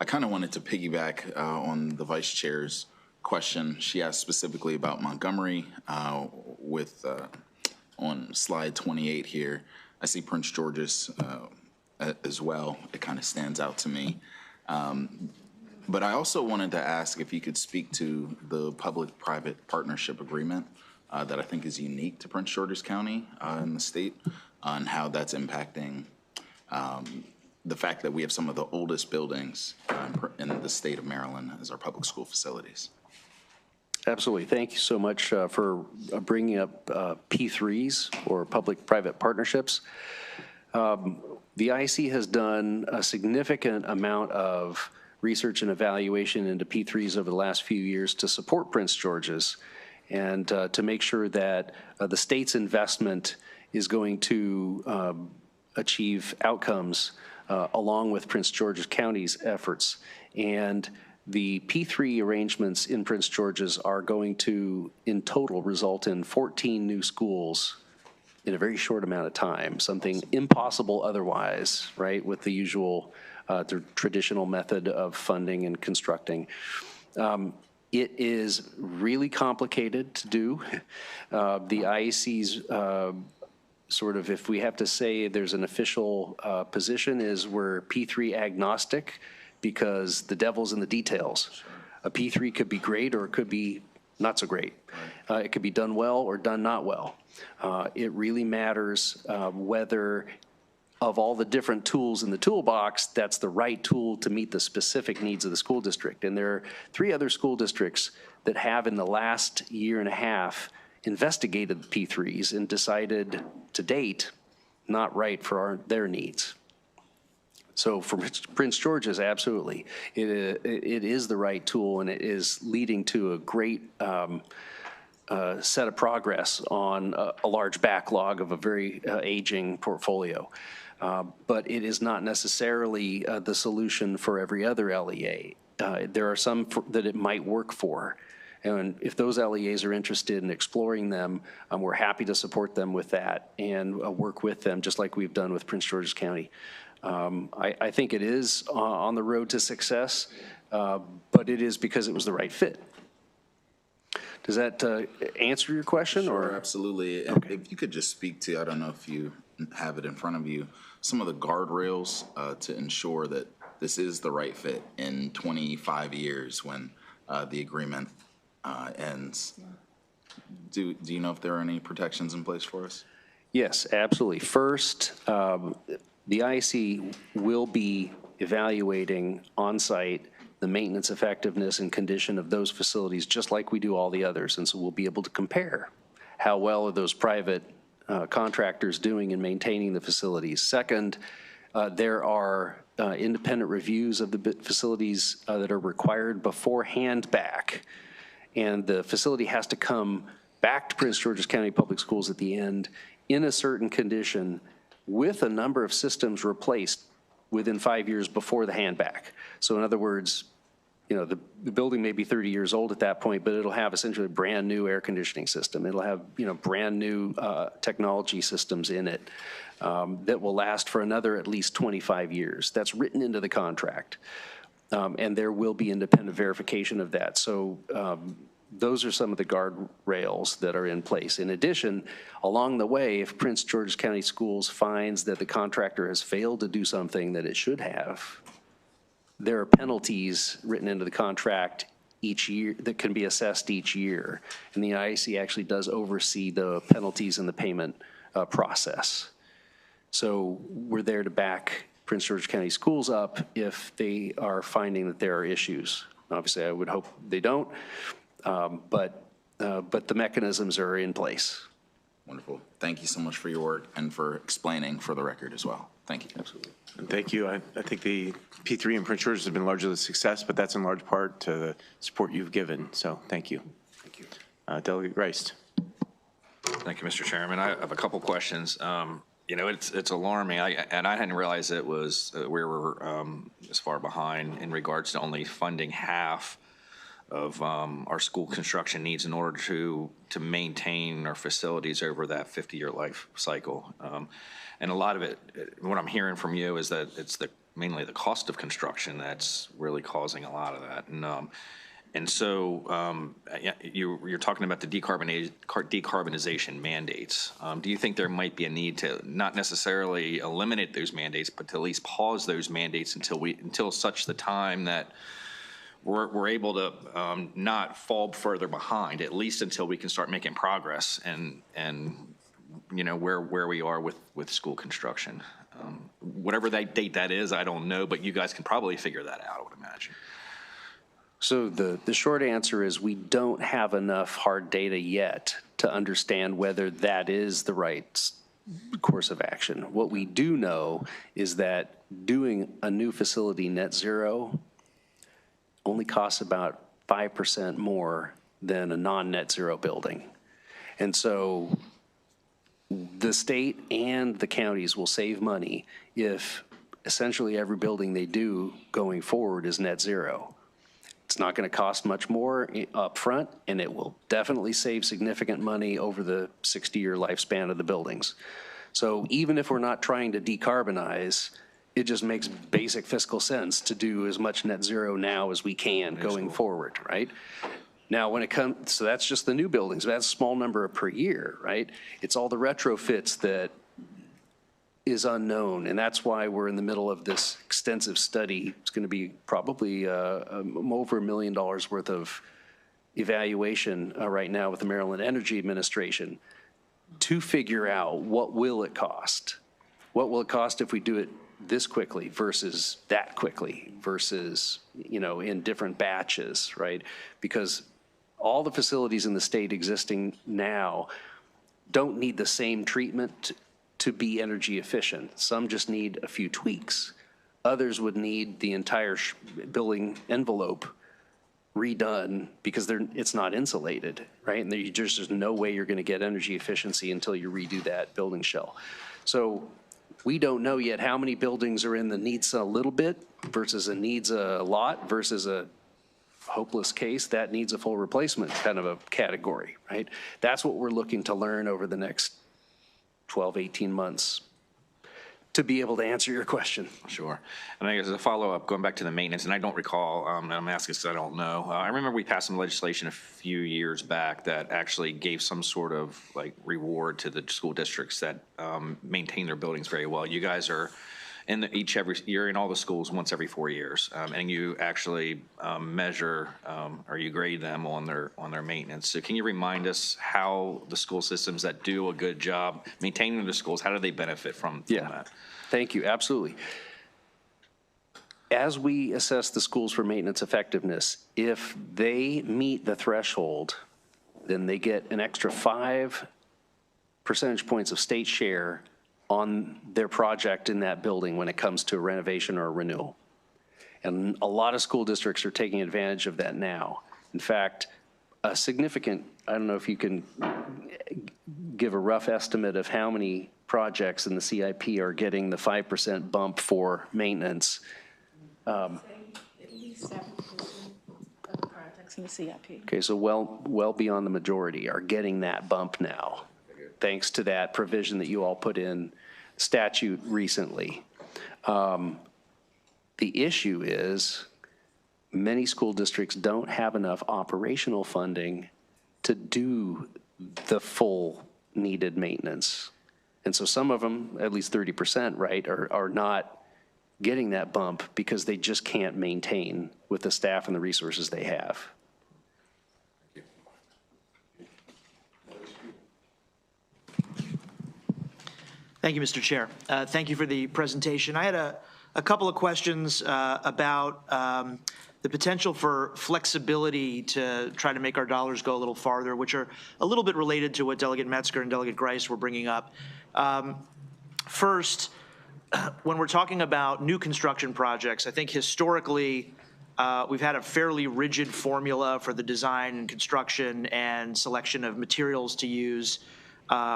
I kind of wanted to piggyback on the Vice Chair's question. She asked specifically about Montgomery on slide 28 here. I see Prince George's as well. It kind of stands out to me. But I also wanted to ask if you could speak to the public-private partnership agreement that I think is unique to Prince George's County in the state, on how that's impacting the fact that we have some of the oldest buildings in the state of Maryland as our public school facilities.
Absolutely. Thank you so much for bringing up P3s, or public-private partnerships. The IC has done a significant amount of research and evaluation into P3s over the last few years to support Prince George's, and to make sure that the state's investment is going to achieve outcomes along with Prince George's County's efforts. And the P3 arrangements in Prince George's are going to, in total, result in 14 new schools in a very short amount of time, something impossible otherwise, right, with the usual, the traditional method of funding and constructing. It is really complicated to do. The IEC's sort of, if we have to say there's an official position, is we're P3 agnostic because the devil's in the details. A P3 could be great or it could be not so great. It could be done well or done not well. It really matters whether, of all the different tools in the toolbox, that's the right tool to meet the specific needs of the school district. And there are 3 other school districts that have, in the last year and a half, investigated P3s and decided to date not right for their needs. So for Prince George's, absolutely. It is the right tool, and it is leading to a great set of progress on a large backlog of a very aging portfolio. But it is not necessarily the solution for every other LEA. There are some that it might work for. And if those LEAs are interested in exploring them, we're happy to support them with that and work with them, just like we've done with Prince George's County. I think it is on the road to success, but it is because it was the right fit. Does that answer your question?
Sure,
or?
Absolutely.
Okay.
If you could just speak to, I don't know if you have it in front of you, some of the guardrails to ensure that this is the right fit in 25 years when the agreement ends. Do you know if there are any protections in place for us?
Yes, absolutely. First, the IC will be evaluating on-site the maintenance effectiveness and condition of those facilities, just like we do all the others. And so we'll be able to compare how well are those private contractors doing in maintaining the facilities. Second, there are independent reviews of the facilities that are required beforehand back. And the facility has to come back to Prince George's County Public Schools at the end in a certain condition with a number of systems replaced within 5 years before the handback. So in other words, the building may be 30 years old at that point, but it'll have essentially a brand-new air conditioning system. It'll have, brand-new technology systems in it that will last for another at least 25 years. That's written into the contract. And there will be independent verification of that. So those are some of the guardrails that are in place. In addition, along the way, if Prince George's County Schools finds that the contractor has failed to do something that it should have, there are penalties written into the contract each year that can be assessed each year. And the IAC actually does oversee the penalties and the payment process. So we're there to back Prince George's County Schools up if they are finding that there are issues. Obviously, I would hope they don't, but the mechanisms are in place.
Wonderful. Thank you so much for your work and for explaining for the record as well. Thank you.
Absolutely.
And thank you. I think the P3 in Prince George's has been largely a success, but that's in large part to the support you've given. So thank you.
Thank you.
Delegate Reist.
Thank you, Mr. Chairman. I have a couple questions. It's alarming, and I hadn't realized it was we were this far behind in regards to only funding half of our school construction needs in order to maintain our facilities over that 50-year life cycle. And a lot of it, what I'm hearing from you is that it's mainly the cost of construction that's really causing a lot of that. And so you're talking about the decarbonization mandates. Do you think there might be a need to not necessarily eliminate those mandates, but to at least pause those mandates until such the time that we're able to not fall further behind, at least until we can start making progress and where we are with school construction? Whatever that date that is, I don't know, but you guys can probably figure that out, I would imagine.
So the short answer is we don't have enough hard data yet to understand whether that is the right course of action. What we do know is that doing a new facility net zero only costs about 5% more than a non-net zero building. And so the state and the counties will save money if essentially every building they do going forward is net zero. It's not going to cost much more up front, and it will definitely save significant money over the 60-year lifespan of the buildings. So even if we're not trying to decarbonize, it just makes basic fiscal sense to do as much net zero now as we can going forward, right? Now, when it comes, so that's just the new buildings. That's a small number per year, right? It's all the retrofits that is unknown, and that's why we're in the middle of this extensive study. It's going to be probably over $1 million worth of evaluation right now with the Maryland Energy Administration to figure out what will it cost. What will it cost if we do it this quickly versus that quickly versus, in different batches, right? Because all the facilities in the state existing now don't need the same treatment to be energy efficient. Some just need a few tweaks. Others would need the entire building envelope redone because it's not insulated, right? And there's no way you're going to get energy efficiency until you redo that building shell. So we don't know yet how many buildings are in the needs a little bit versus a needs a lot versus a hopeless case that needs a full replacement kind of a category, right? That's what we're looking to learn over the next 12, 18 months to be able to answer your question.
Sure. And I guess as a follow-up, going back to the maintenance, and I don't recall, and I'm asking because I don't know. I remember we passed some legislation a few years back that actually gave some sort of reward to the school districts that maintain their buildings very well. You guys are you're in all the schools once every 4 years, and you actually measure or you grade them on their maintenance. So can you remind us how the school systems that do a good job maintaining the schools, how do they benefit from that?
Thank you. Absolutely. As we assess the schools for maintenance effectiveness, if they meet the threshold, then they get an extra 5 percentage points of state share on their project in that building when it comes to a renovation or a renewal. And a lot of school districts are taking advantage of that now. In fact, a significant, I don't know if you can give a rough estimate of how many projects in the CIP are getting the 5% bump for maintenance.
At least 7% of the projects in the CIP.
Okay, so well beyond the majority are getting that bump now, thanks to that provision that you all put in statute recently. The issue is many school districts don't have enough operational funding to do the full needed maintenance. And so some of them, at least 30%, right, are not getting that bump because they just can't maintain with the staff and the resources they have.
Thank you, Mr. Chair. Thank you for the presentation. I had a couple of questions about the potential for flexibility to try to make our dollars go a little farther, which are a little bit related to what Delegate Metzger and Delegate Grice were bringing up. First, when we're talking about new construction projects, I think historically we've had a fairly rigid formula for the design and construction and selection of materials to use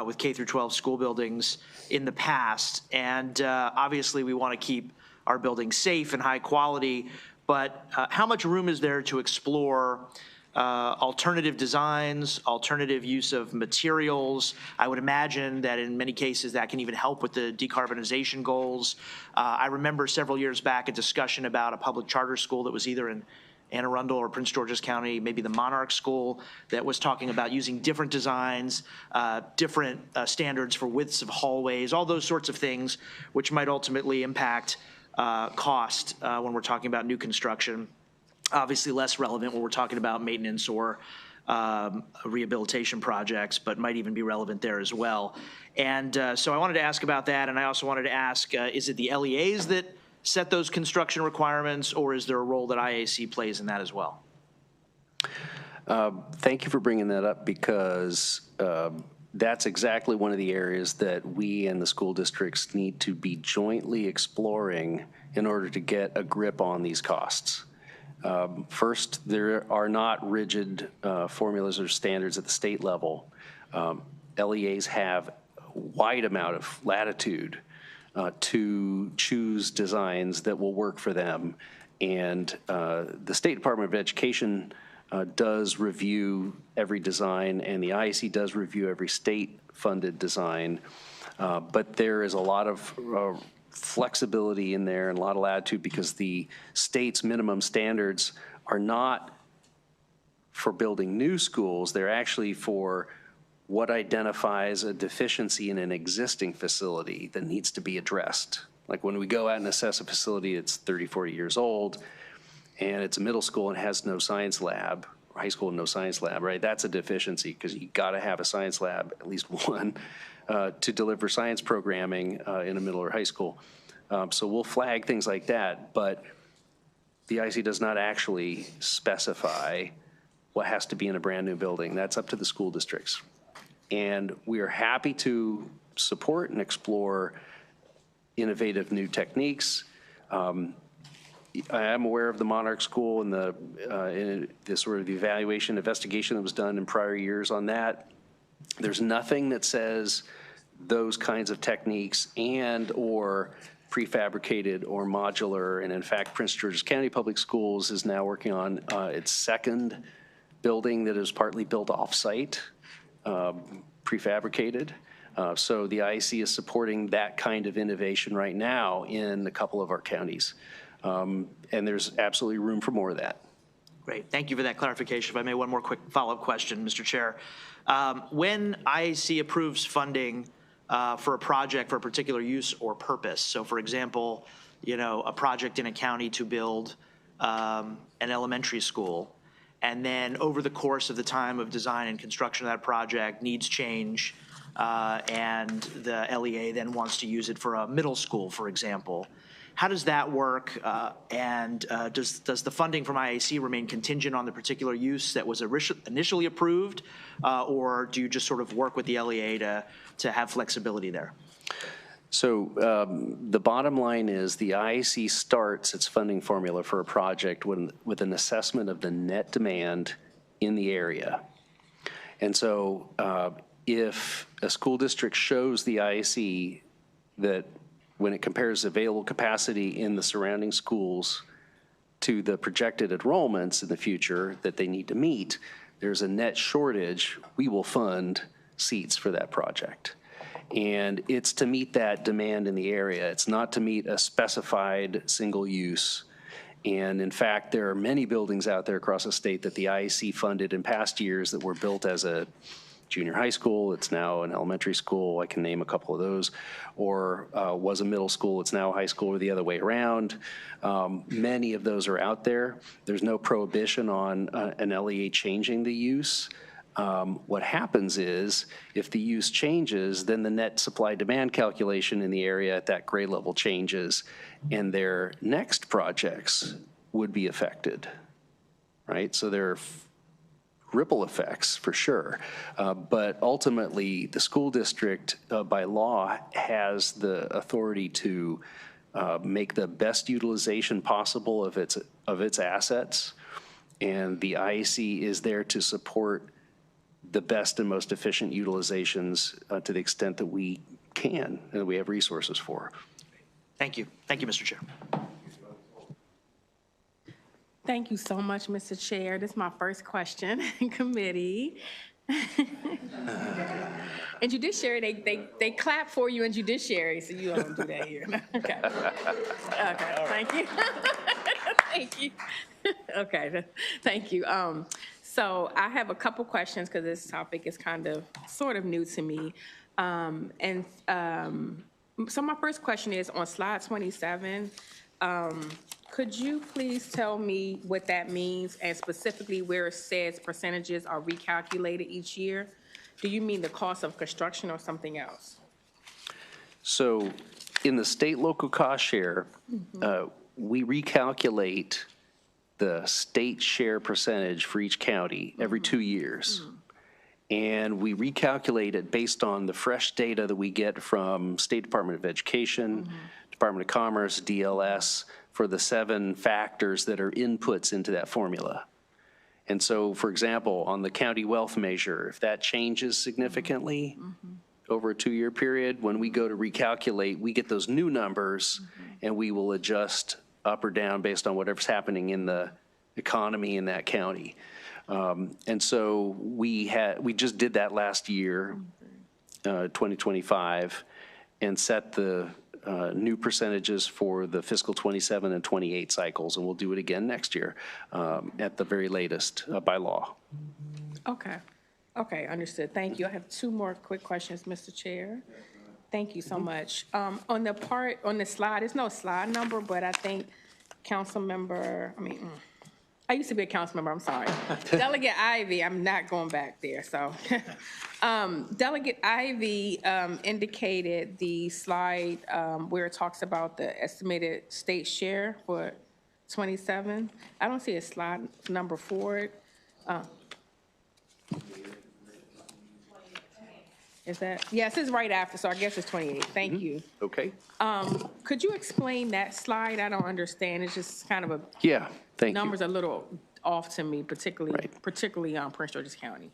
with K through 12 school buildings in the past. And obviously we want to keep our buildings safe and high quality, but how much room is there to explore alternative designs, alternative use of materials? I would imagine that in many cases that can even help with the decarbonization goals. I remember several years back a discussion about a public charter school that was either in Anne Arundel or Prince George's County, maybe the Monarch School, that was talking about using different designs, different standards for widths of hallways, all those sorts of things, which might ultimately impact cost when we're talking about new construction. Obviously less relevant when we're talking about maintenance or rehabilitation projects, but might even be relevant there as well. And so I wanted to ask about that, and I also wanted to ask, is it the LEAs that set those construction requirements, or is there a role that IAC plays in that as well?
Thank you for bringing that up, because that's exactly one of the areas that we and the school districts need to be jointly exploring in order to get a grip on these costs. First, there are not rigid formulas or standards at the state level. LEAs have a wide amount of latitude to choose designs that will work for them. And the State Department of Education does review every design, and the IAC does review every state-funded design. But there is a lot of flexibility in there and a lot of latitude, because the state's minimum standards are not for building new schools. They're actually for what identifies a deficiency in an existing facility that needs to be addressed. Like when we go out and assess a facility that's 30, 40 years old, and it's a middle school and has no science lab, or high school and no science lab, right? That's a deficiency, because you gotta have a science lab, at least one, to deliver science programming in a middle or high school. So we'll flag things like that, but the IC does not actually specify what has to be in a brand new building. That's up to the school districts. And we are happy to support and explore innovative new techniques. I am aware of the Monarch School and the sort of evaluation investigation that was done in prior years on that. There's nothing that says those kinds of techniques and or prefabricated or modular. And in fact, Prince George's County Public Schools is now working on its second building that is partly built off-site, prefabricated. So the IEC is supporting that kind of innovation right now in a couple of our counties. And there's absolutely room for more of that.
Great, thank you for that clarification. If I may, one more quick follow-up question, Mr. Chair. When IAC approves funding for a project for a particular use or purpose, so for example, you know, a project in a county to build an elementary school, and then over the course of the time of design and construction of that project, needs change, and the LEA then wants to use it for a middle school, for example. How does that work? And does the funding from IAC remain contingent on the particular use that was initially approved, or do you just sort of work with the LEA to have flexibility there?
So the bottom line is the IAC starts its funding formula for a project with an assessment of the net demand in the area. And so if a school district shows the IAC that when it compares available capacity in the surrounding schools to the projected enrollments in the future that they need to meet, there's a net shortage, we will fund seats for that project. And it's to meet that demand in the area. It's not to meet a specified single use. And in fact, there are many buildings out there across the state that the IAC funded in past years that were built as a junior high school. It's now an elementary school. I can name a couple of those. Or was a middle school. It's now a high school, or the other way around. Many of those are out there. There's no prohibition on an LEA changing the use. What happens is, if the use changes, then the net supply-demand calculation in the area at that grade level changes, and their next projects would be affected, right? So there are ripple effects for sure. But ultimately, the school district, by law, has the authority to make the best utilization possible of its assets, and the IAC is there to support the best and most efficient utilizations to the extent that we can and that we have resources for.
Thank you. Thank you, Mr. Chair.
Thank you so much, Mr. Chair. This is my first question in committee. In judiciary, they clap for you in judiciary, so you don't do that here. Okay. Okay, thank you. Thank you. Okay, thank you. So I have a couple questions because this topic is sort of new to me. So my first question is on slide 27. Could you please tell me what that means, and specifically where it says percentages are recalculated each year? Do you mean the cost of construction or something else?
So in the state local cost share, we recalculate the state share percentage for each county every 2 years. And we recalculate it based on the fresh data that we get from State Department of Education, Department of Commerce, DLS, for the 7 factors that are inputs into that formula. And so, for example, on the county wealth measure, if that changes significantly over a 2-year period, when we go to recalculate, we get those new numbers and we will adjust up or down based on whatever's happening in the economy in that county. And so we just did that last year, 2025, and set the new percentages for the fiscal 27 and 28 cycles, and we'll do it again next year at the very latest by law.
Okay. Okay, understood. Thank you. I have 2 more quick questions, Mr. Chair. Thank you so much. On the slide, there's no slide number, but I think I used to be a council member, I'm sorry. Delegate Ivy, I'm not going back there, so. Delegate Ivy indicated the slide where it talks about the estimated state share for 27. I don't see a slide number for it. Is that? Yes, it's right after, so I guess it's 28. Thank you.
Okay.
Could you explain that slide? I don't understand. It's just kind of a.
Yeah, thank you.
Numbers are a little off to me, particularly on Prince George's County.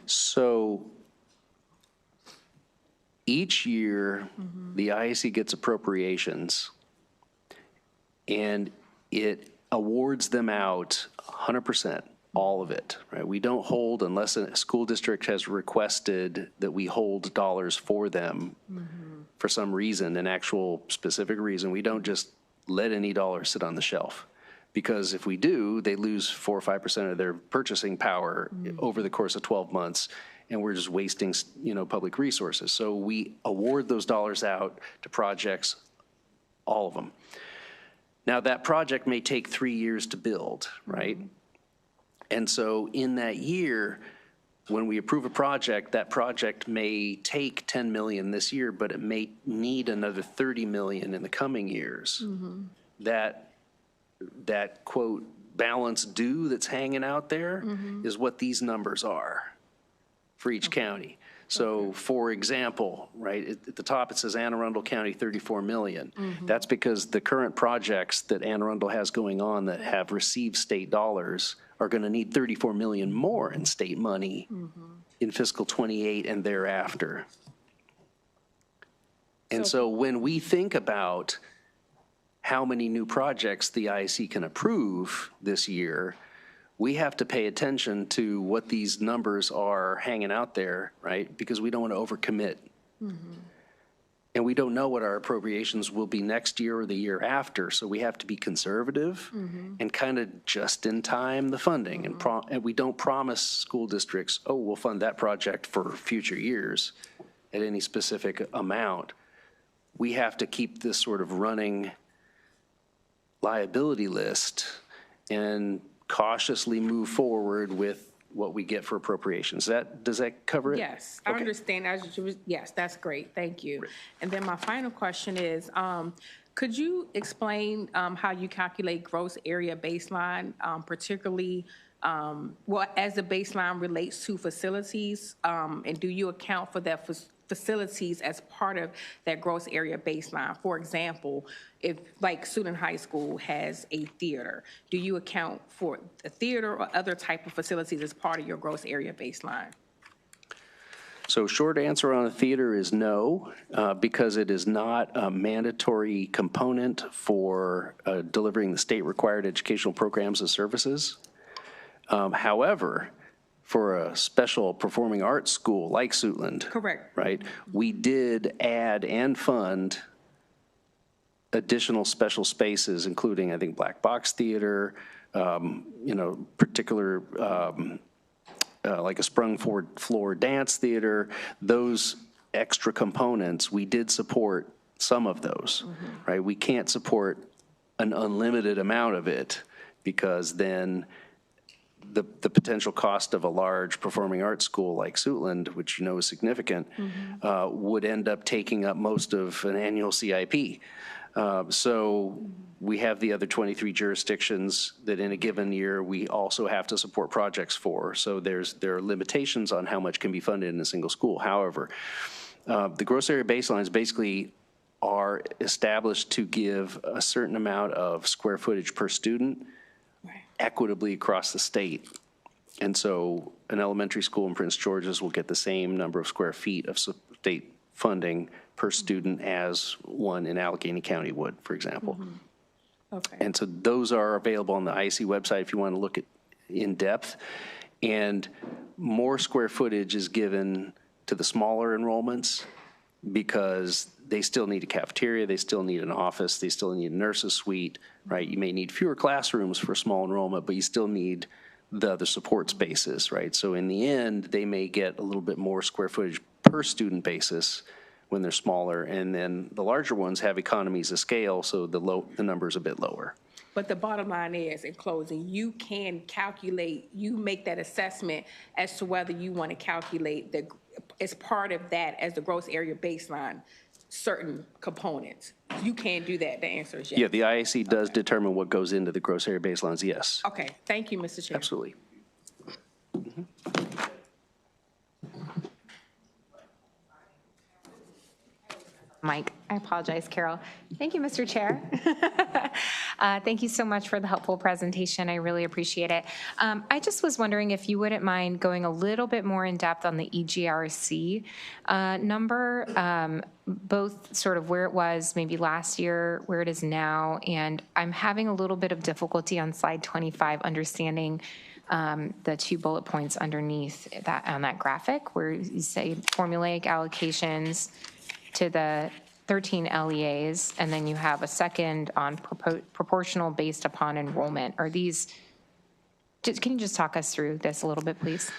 So each year, the IAC gets appropriations, and it awards them out 100%. All of it, right? We don't hold, unless a school district has requested that we hold dollars for them for some reason, an actual specific reason. We don't just let any dollar sit on the shelf, because if we do, they lose 4 or 5% of their purchasing power over the course of 12 months, and we're just wasting, public resources. So we award those dollars out to projects, all of them. Now, that project may take 3 years to build, right? And so in that year, when we approve a project, that project may take 10 million this year, but it may need another 30 million in the coming years. That quote, balance due that's hanging out there is what these numbers are for each county. So for example, right, at the top it says Anne Arundel County 34 million. That's because the current projects that Anne Arundel has going on that have received state dollars are going to need 34 million more in state money in fiscal '28 and thereafter. And so when we think about how many new projects the IAC can approve this year, we have to pay attention to what these numbers are hanging out there, right? Because we don't want to overcommit. And we don't know what our appropriations will be next year or the year after, so we have to be conservative and kind of just in time the funding. And we don't promise school districts, oh, we'll fund that project for future years at any specific amount. We have to keep this sort of running liability list and cautiously move forward with what we get for appropriations. Does that cover it?
Yes, I understand. Yes, that's great. Thank you. And then my final question is, could you explain how you calculate gross area baseline, particularly as the baseline relates to facilities? And do you account for that facilities as part of that gross area baseline? For example, if like Student High School has a theater, do you account for the theater or other type of facilities as part of your gross area baseline?
So short answer on a theater is no, because it is not a mandatory component for delivering the state-required educational programs and services. However, for a special performing arts school like Suitland.
Correct.
Right, we did add and fund additional special spaces, including, I think, Black Box Theater, particular, like a sprung floor dance theater, those extra components, we did support some of those, right? We can't support an unlimited amount of it because then the potential cost of a large performing arts school like Suitland, which you know is significant, would end up taking up most of an annual CIP. So we have the other 23 jurisdictions that in a given year we also have to support projects for. So there are limitations on how much can be funded in a single school. However, the gross area baselines basically are established to give a certain amount of square footage per student equitably across the state. And so an elementary school in Prince George's will get the same number of square feet of state funding per student as one in Allegheny County would, for example.
Okay.
And so those are available on the IAC website if you want to look at in depth. And more square footage is given to the smaller enrollments because they still need a cafeteria, they still need an office, they still need a nurse's suite, right? You may need fewer classrooms for small enrollment, but you still need the other support spaces, right? So in the end, they may get a little bit more square footage per student basis when they're smaller, and then the larger ones have economies of scale, so the number's a bit lower.
But the bottom line is, in closing, you can calculate, you make that assessment as to whether you want to calculate as part of that as the gross area baseline, certain components. You can do that. The answer is yes.
Yeah, the IAC does determine what goes into the gross area baselines, yes.
Okay, thank you, Mr. Chair.
Absolutely.
Mike, I apologize, Carol. Thank you, Mr. Chair. Thank you so much for the helpful presentation. I really appreciate it. I just was wondering if you wouldn't mind going a little bit more in depth on the EGRC number, both sort of where it was maybe last year, where it is now, and I'm having a little bit of difficulty on slide 25 understanding the 2 bullet points underneath that on that graphic where you say formulaic allocations to the 13 LEAs, and then you have a second on proportional based upon enrollment. Are these, can you just talk us through this a little bit, please?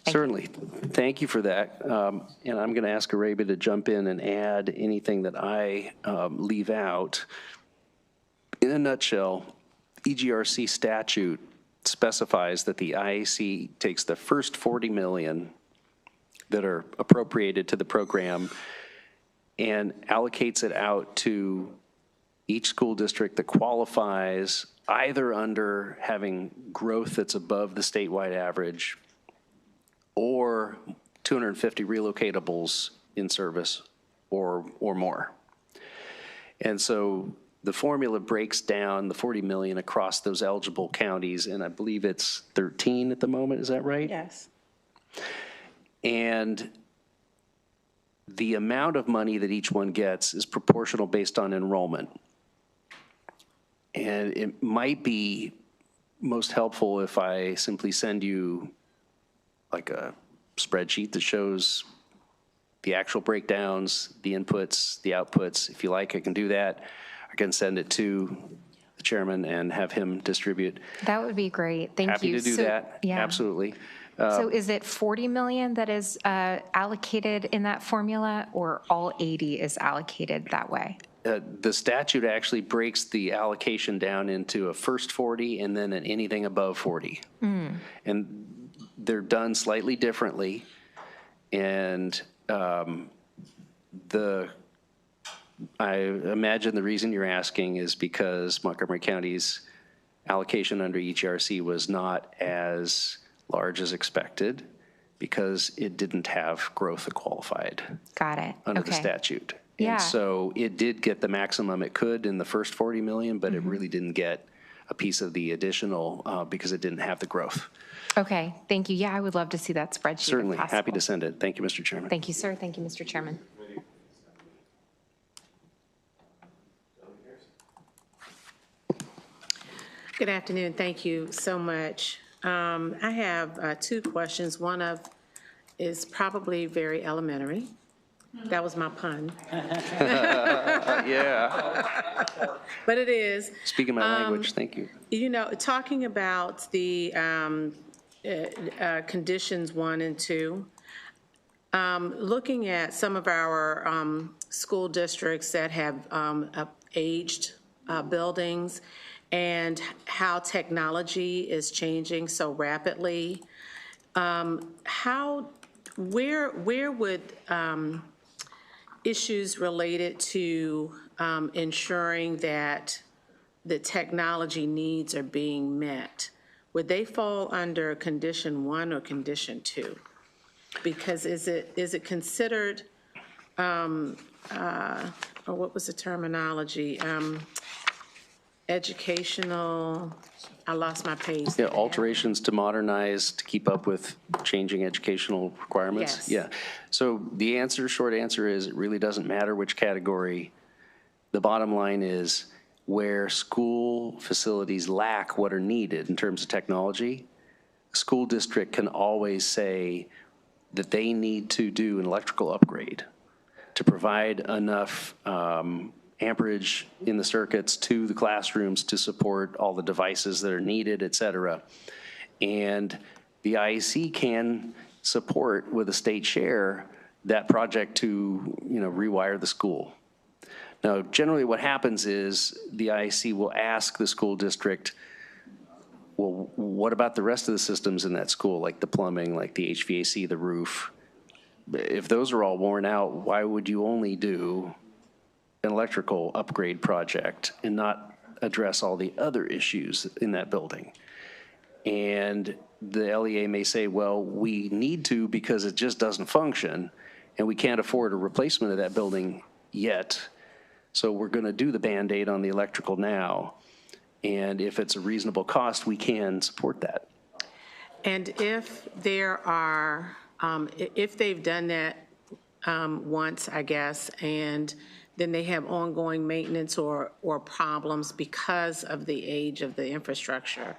Certainly. Thank you for that. And I'm going to ask Arabia to jump in and add anything that I leave out. In a nutshell, EGRC statute specifies that the IAC takes the first 40 million that are appropriated to the program and allocates it out to each school district that qualifies either under having growth that's above the statewide average or 250 relocatables in service or more. And so the formula breaks down the 40 million across those eligible counties, and I believe it's 13 at the moment, is that right?
Yes.
And the amount of money that each one gets is proportional based on enrollment. And it might be most helpful if I simply send you like a spreadsheet that shows the actual breakdowns, the inputs, the outputs. If you like, I can do that. I can send it to the chairman and have him distribute.
That would be great. Thank you.
Happy to do that,
Yeah.
absolutely.
So is it 40 million that is allocated in that formula, or all 80 is allocated that way?
The statute actually breaks the allocation down into a first 40 and then an anything above 40. And they're done slightly differently. And I imagine the reason you're asking is because Montgomery County's allocation under EGRC was not as large as expected because it didn't have growth qualified
Got it.
under the
Okay.
statute.
Yeah.
And so it did get the maximum it could in the first 40 million, but it really didn't get a piece of the additional because it didn't have the growth.
Okay, thank you. Yeah, I would love to see that spreadsheet if
Certainly, happy
possible.
to send it. Thank you, Mr. Chairman.
Thank you, sir. Thank you, Mr. Chairman.
Good afternoon. Thank you so much. I have two questions. One of is probably very elementary. That was my pun.
Yeah.
But it is.
Speaking my language, thank you.
You know, talking about the conditions 1 and 2, looking at some of our school districts that have aged buildings and how technology is changing so rapidly, where would issues related to ensuring that the technology needs are being met, would they fall under condition 1 or condition 2? Because is it considered, or what was the terminology? Educational, I lost my page.
Yeah, alterations to modernize to keep up with changing educational requirements?
Yes.
Yeah. So the answer, short answer is it really doesn't matter which category. The bottom line is where school facilities lack what are needed in terms of technology, a school district can always say that they need to do an electrical upgrade to provide enough amperage in the circuits to the classrooms to support all the devices that are needed, et cetera. And the IEC can support with a state share that project to, rewire the school. Now, generally what happens is the IEC will ask the school district, well, what about the rest of the systems in that school, like the plumbing, like the HVAC, the roof? If those are all worn out, why would you only do an electrical upgrade project and not address all the other issues in that building? And the LEA may say, well, we need to because it just doesn't function and we can't afford a replacement of that building yet. So we're going to do the Band-Aid on the electrical now. And if it's a reasonable cost, we can support that.
And if there are, if they've done that once, I guess, and then they have ongoing maintenance or problems because of the age of the infrastructure,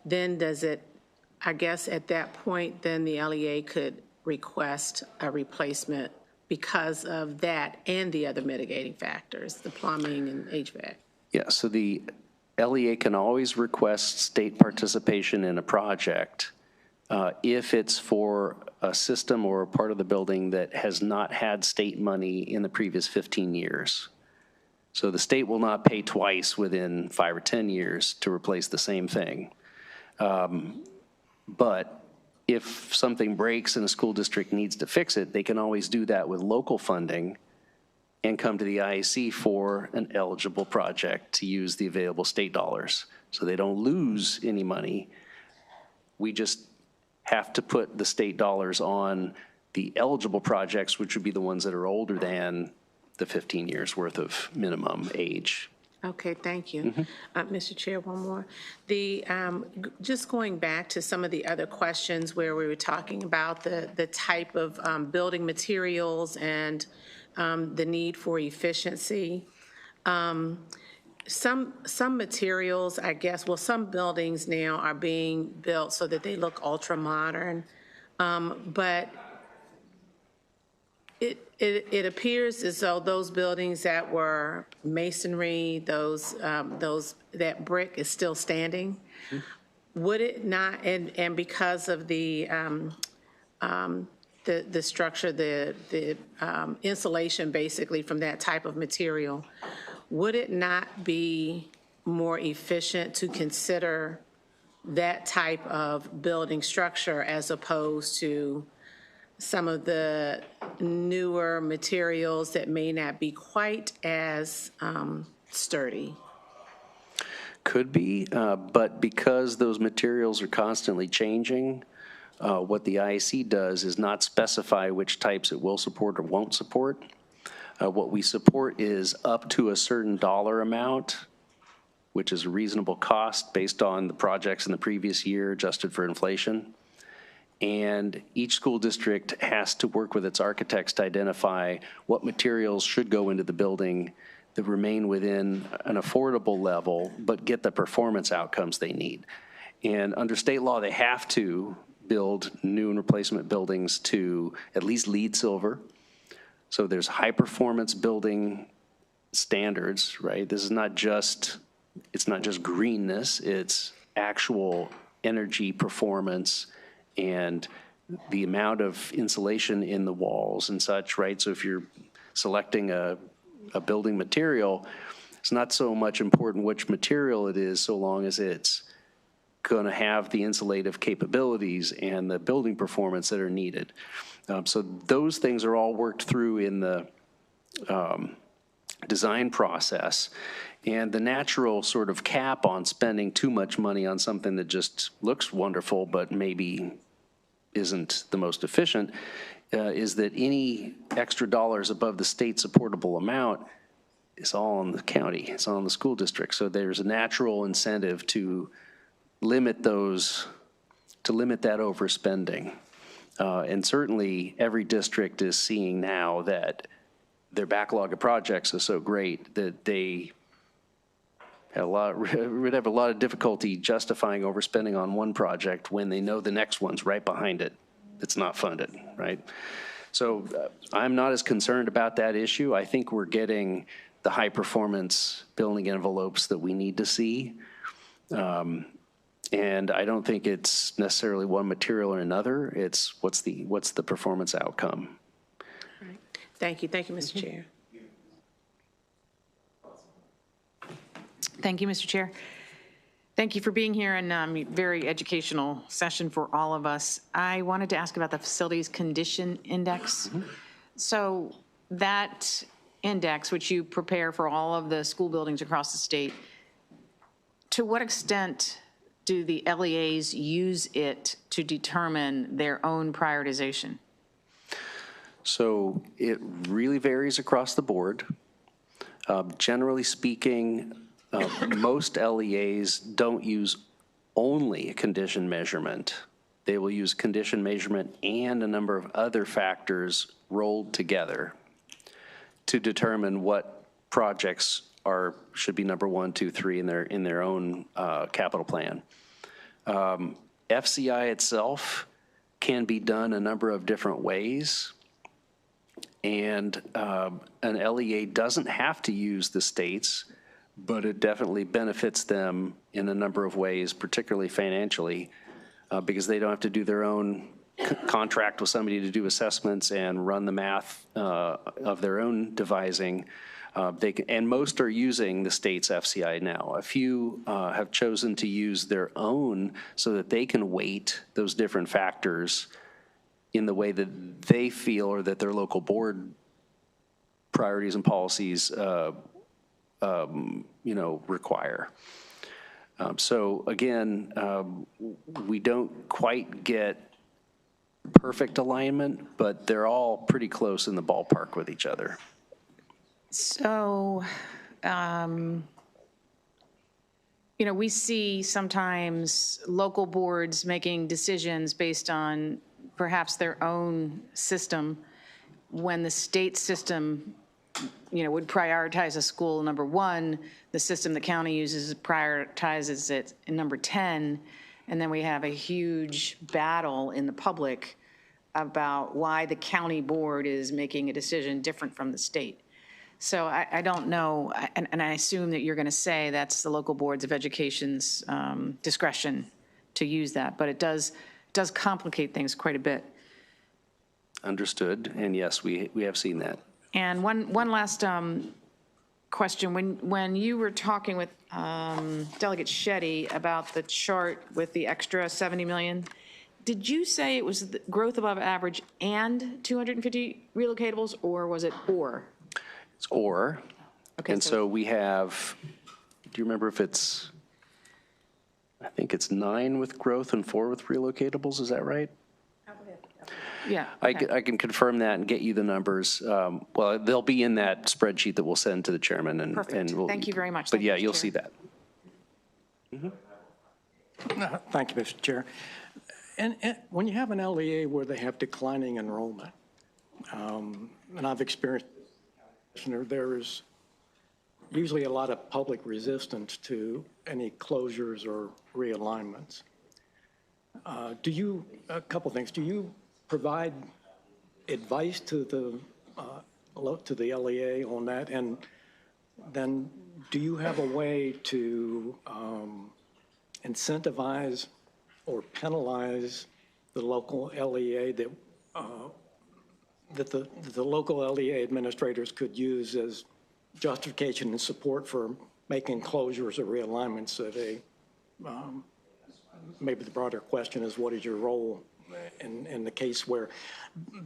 then does it, I guess at that point, then the LEA could request a replacement because of that and the other mitigating factors, the plumbing and HVAC.
Yeah, so the LEA can always request state participation in a project if it's for a system or a part of the building that has not had state money in the previous 15 years. So the state will not pay twice within 5 or 10 years to replace the same thing. But if something breaks and a school district needs to fix it, they can always do that with local funding and come to the IEC for an eligible project to use the available state dollars. So they don't lose any money. We just have to put the state dollars on the eligible projects, which would be the ones that are older than the 15 years worth of minimum age.
Okay, thank you. Mr. Chair, one more. Just going back to some of the other questions where we were talking about the type of building materials and the need for efficiency. Some materials, I guess, well, some buildings now are being built so that they look ultra-modern, but it appears as though those buildings that were masonry, that brick is still standing. Would it not, and because of the structure, the insulation basically from that type of material, would it not be more efficient to consider that type of building structure as opposed to some of the newer materials that may not be quite as sturdy?
Could be, but because those materials are constantly changing, what the IAC does is not specify which types it will support or won't support. What we support is up to a certain dollar amount, which is a reasonable cost based on the projects in the previous year adjusted for inflation. And each school district has to work with its architects to identify what materials should go into the building that remain within an affordable level, but get the performance outcomes they need. And under state law, they have to build new and replacement buildings to at least LEED Silver. So there's high performance building standards, right? This is not just, it's not just greenness, it's actual energy performance and the amount of insulation in the walls and such, right? So if you're selecting a building material, it's not so much important which material it is, so long as it's going to have the insulative capabilities and the building performance that are needed. So those things are all worked through in the design process. And the natural sort of cap on spending too much money on something that just looks wonderful but maybe isn't the most efficient is that any extra dollars above the state supportable amount is all on the county, it's all on the school district. So there's a natural incentive to limit those, to limit that overspending. And certainly every district is seeing now that their backlog of projects is so great that they would have a lot of difficulty justifying overspending on one project when they know the next one's right behind it that's not funded, right? So I'm not as concerned about that issue. I think we're getting the high performance building envelopes that we need to see. And I don't think it's necessarily one material or another. It's what's the performance outcome.
Right. Thank you, Mr. Chair.
Thank you, Mr. Chair. Thank you for being here and very educational session for all of us. I wanted to ask about the Facilities Condition Index. So that index, which you prepare for all of the school buildings across the state, to what extent do the LEAs use it to determine their own prioritization?
So it really varies across the board. Generally speaking, most LEAs don't use only a condition measurement. They will use condition measurement and a number of other factors rolled together to determine what projects should be number 1, 2, 3 in their own capital plan. FCI itself can be done a number of different ways, and an LEA doesn't have to use the states, but it definitely benefits them in a number of ways, particularly financially, because they don't have to do their own contract with somebody to do assessments and run the math of their own devising. And most are using the state's FCI now. A few have chosen to use their own so that they can weight those different factors in the way that they feel or that their local board priorities and policies require. So again, we don't quite get perfect alignment, but they're all pretty close in the ballpark with each other.
So we see sometimes local boards making decisions based on perhaps their own system when the state system, would prioritize a school number 1, the system the county uses prioritizes it in number 10, and then we have a huge battle in the public about why the county board is making a decision different from the state. So I don't know, and I assume that you're going to say that's the local boards of education's discretion to use that, but it does complicate things quite a bit.
Understood, and yes, we have seen that.
And one last question. When you were talking with Delegate Shetty about the chart with the extra 70 million, did you say it was the growth above average and 250 relocatables, or was it or?
It's or.
Okay,
and so we have, do you remember if it's, I think it's 9 with growth and 4 with relocatables, is that right?
Yeah.
Okay. I can confirm that and get you the numbers. Well, they'll be in that spreadsheet that we'll send to the chairman. And,
Perfect.
We'll,
Thank you very much.
But
Thank
yeah,
you,
you'll
Chair.
see that.
Thank you, Mr. Chair. And when you have an LEA where they have declining enrollment, and I've experienced, there is usually a lot of public resistance to any closures or realignments. A couple things, do you provide advice to the LEA on that? And then do you have a way to incentivize or penalize the local LEA that the local LEA administrators could use as justification and support for making closures or realignments that maybe the broader question is, what is your role in the case where,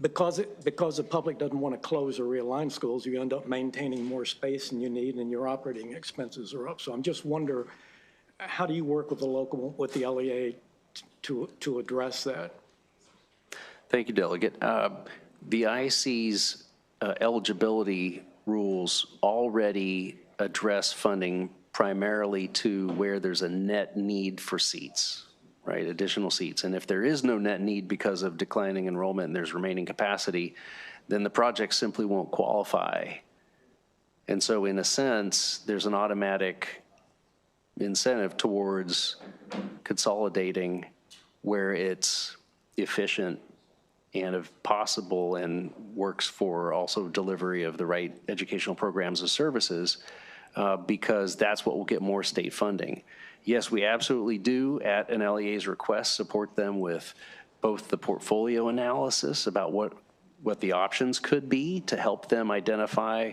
because the public doesn't want to close or realign schools, you end up maintaining more space than you need and your operating expenses are up. So I'm just wondering, how do you work with the LEA to address that?
Thank you, Delegate. The IC's eligibility rules already address funding primarily to where there's a net need for seats, right, additional seats. And if there is no net need because of declining enrollment and there's remaining capacity, then the project simply won't qualify. And so in a sense, there's an automatic incentive towards consolidating where it's efficient and if possible and works for also delivery of the right educational programs and services, because that's what will get more state funding. Yes, we absolutely do, at an LEA's request, support them with both the portfolio analysis about what the options could be to help them identify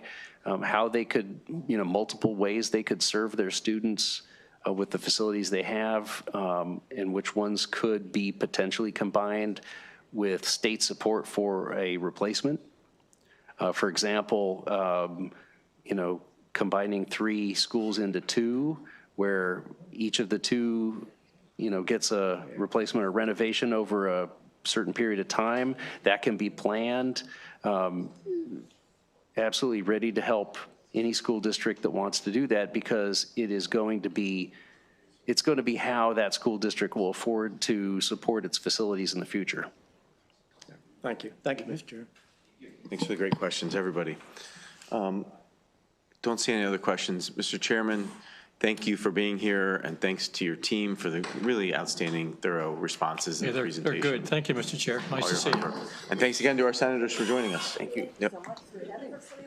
how they could, multiple ways they could serve their students with the facilities they have, and which ones could be potentially combined with state support for a replacement. For example, combining 3 schools into 2, where each of the 2, gets a replacement or renovation over a certain period of time. That can be planned. Absolutely ready to help any school district that wants to do that, because it's going to be how that school district will afford to support its facilities in the future.
Thank you. Thank you, Mr. Chair.
Thanks for the great questions, everybody. Don't see any other questions. Mr. Chairman, thank you for being here, and thanks to your team for the really outstanding, thorough responses and presentation.
They're good. Thank you, Mr. Chair. Nice to see you.
And thanks again to our senators for joining us.
Thank you.
Yep.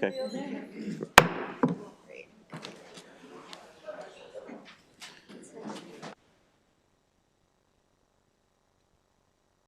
Okay.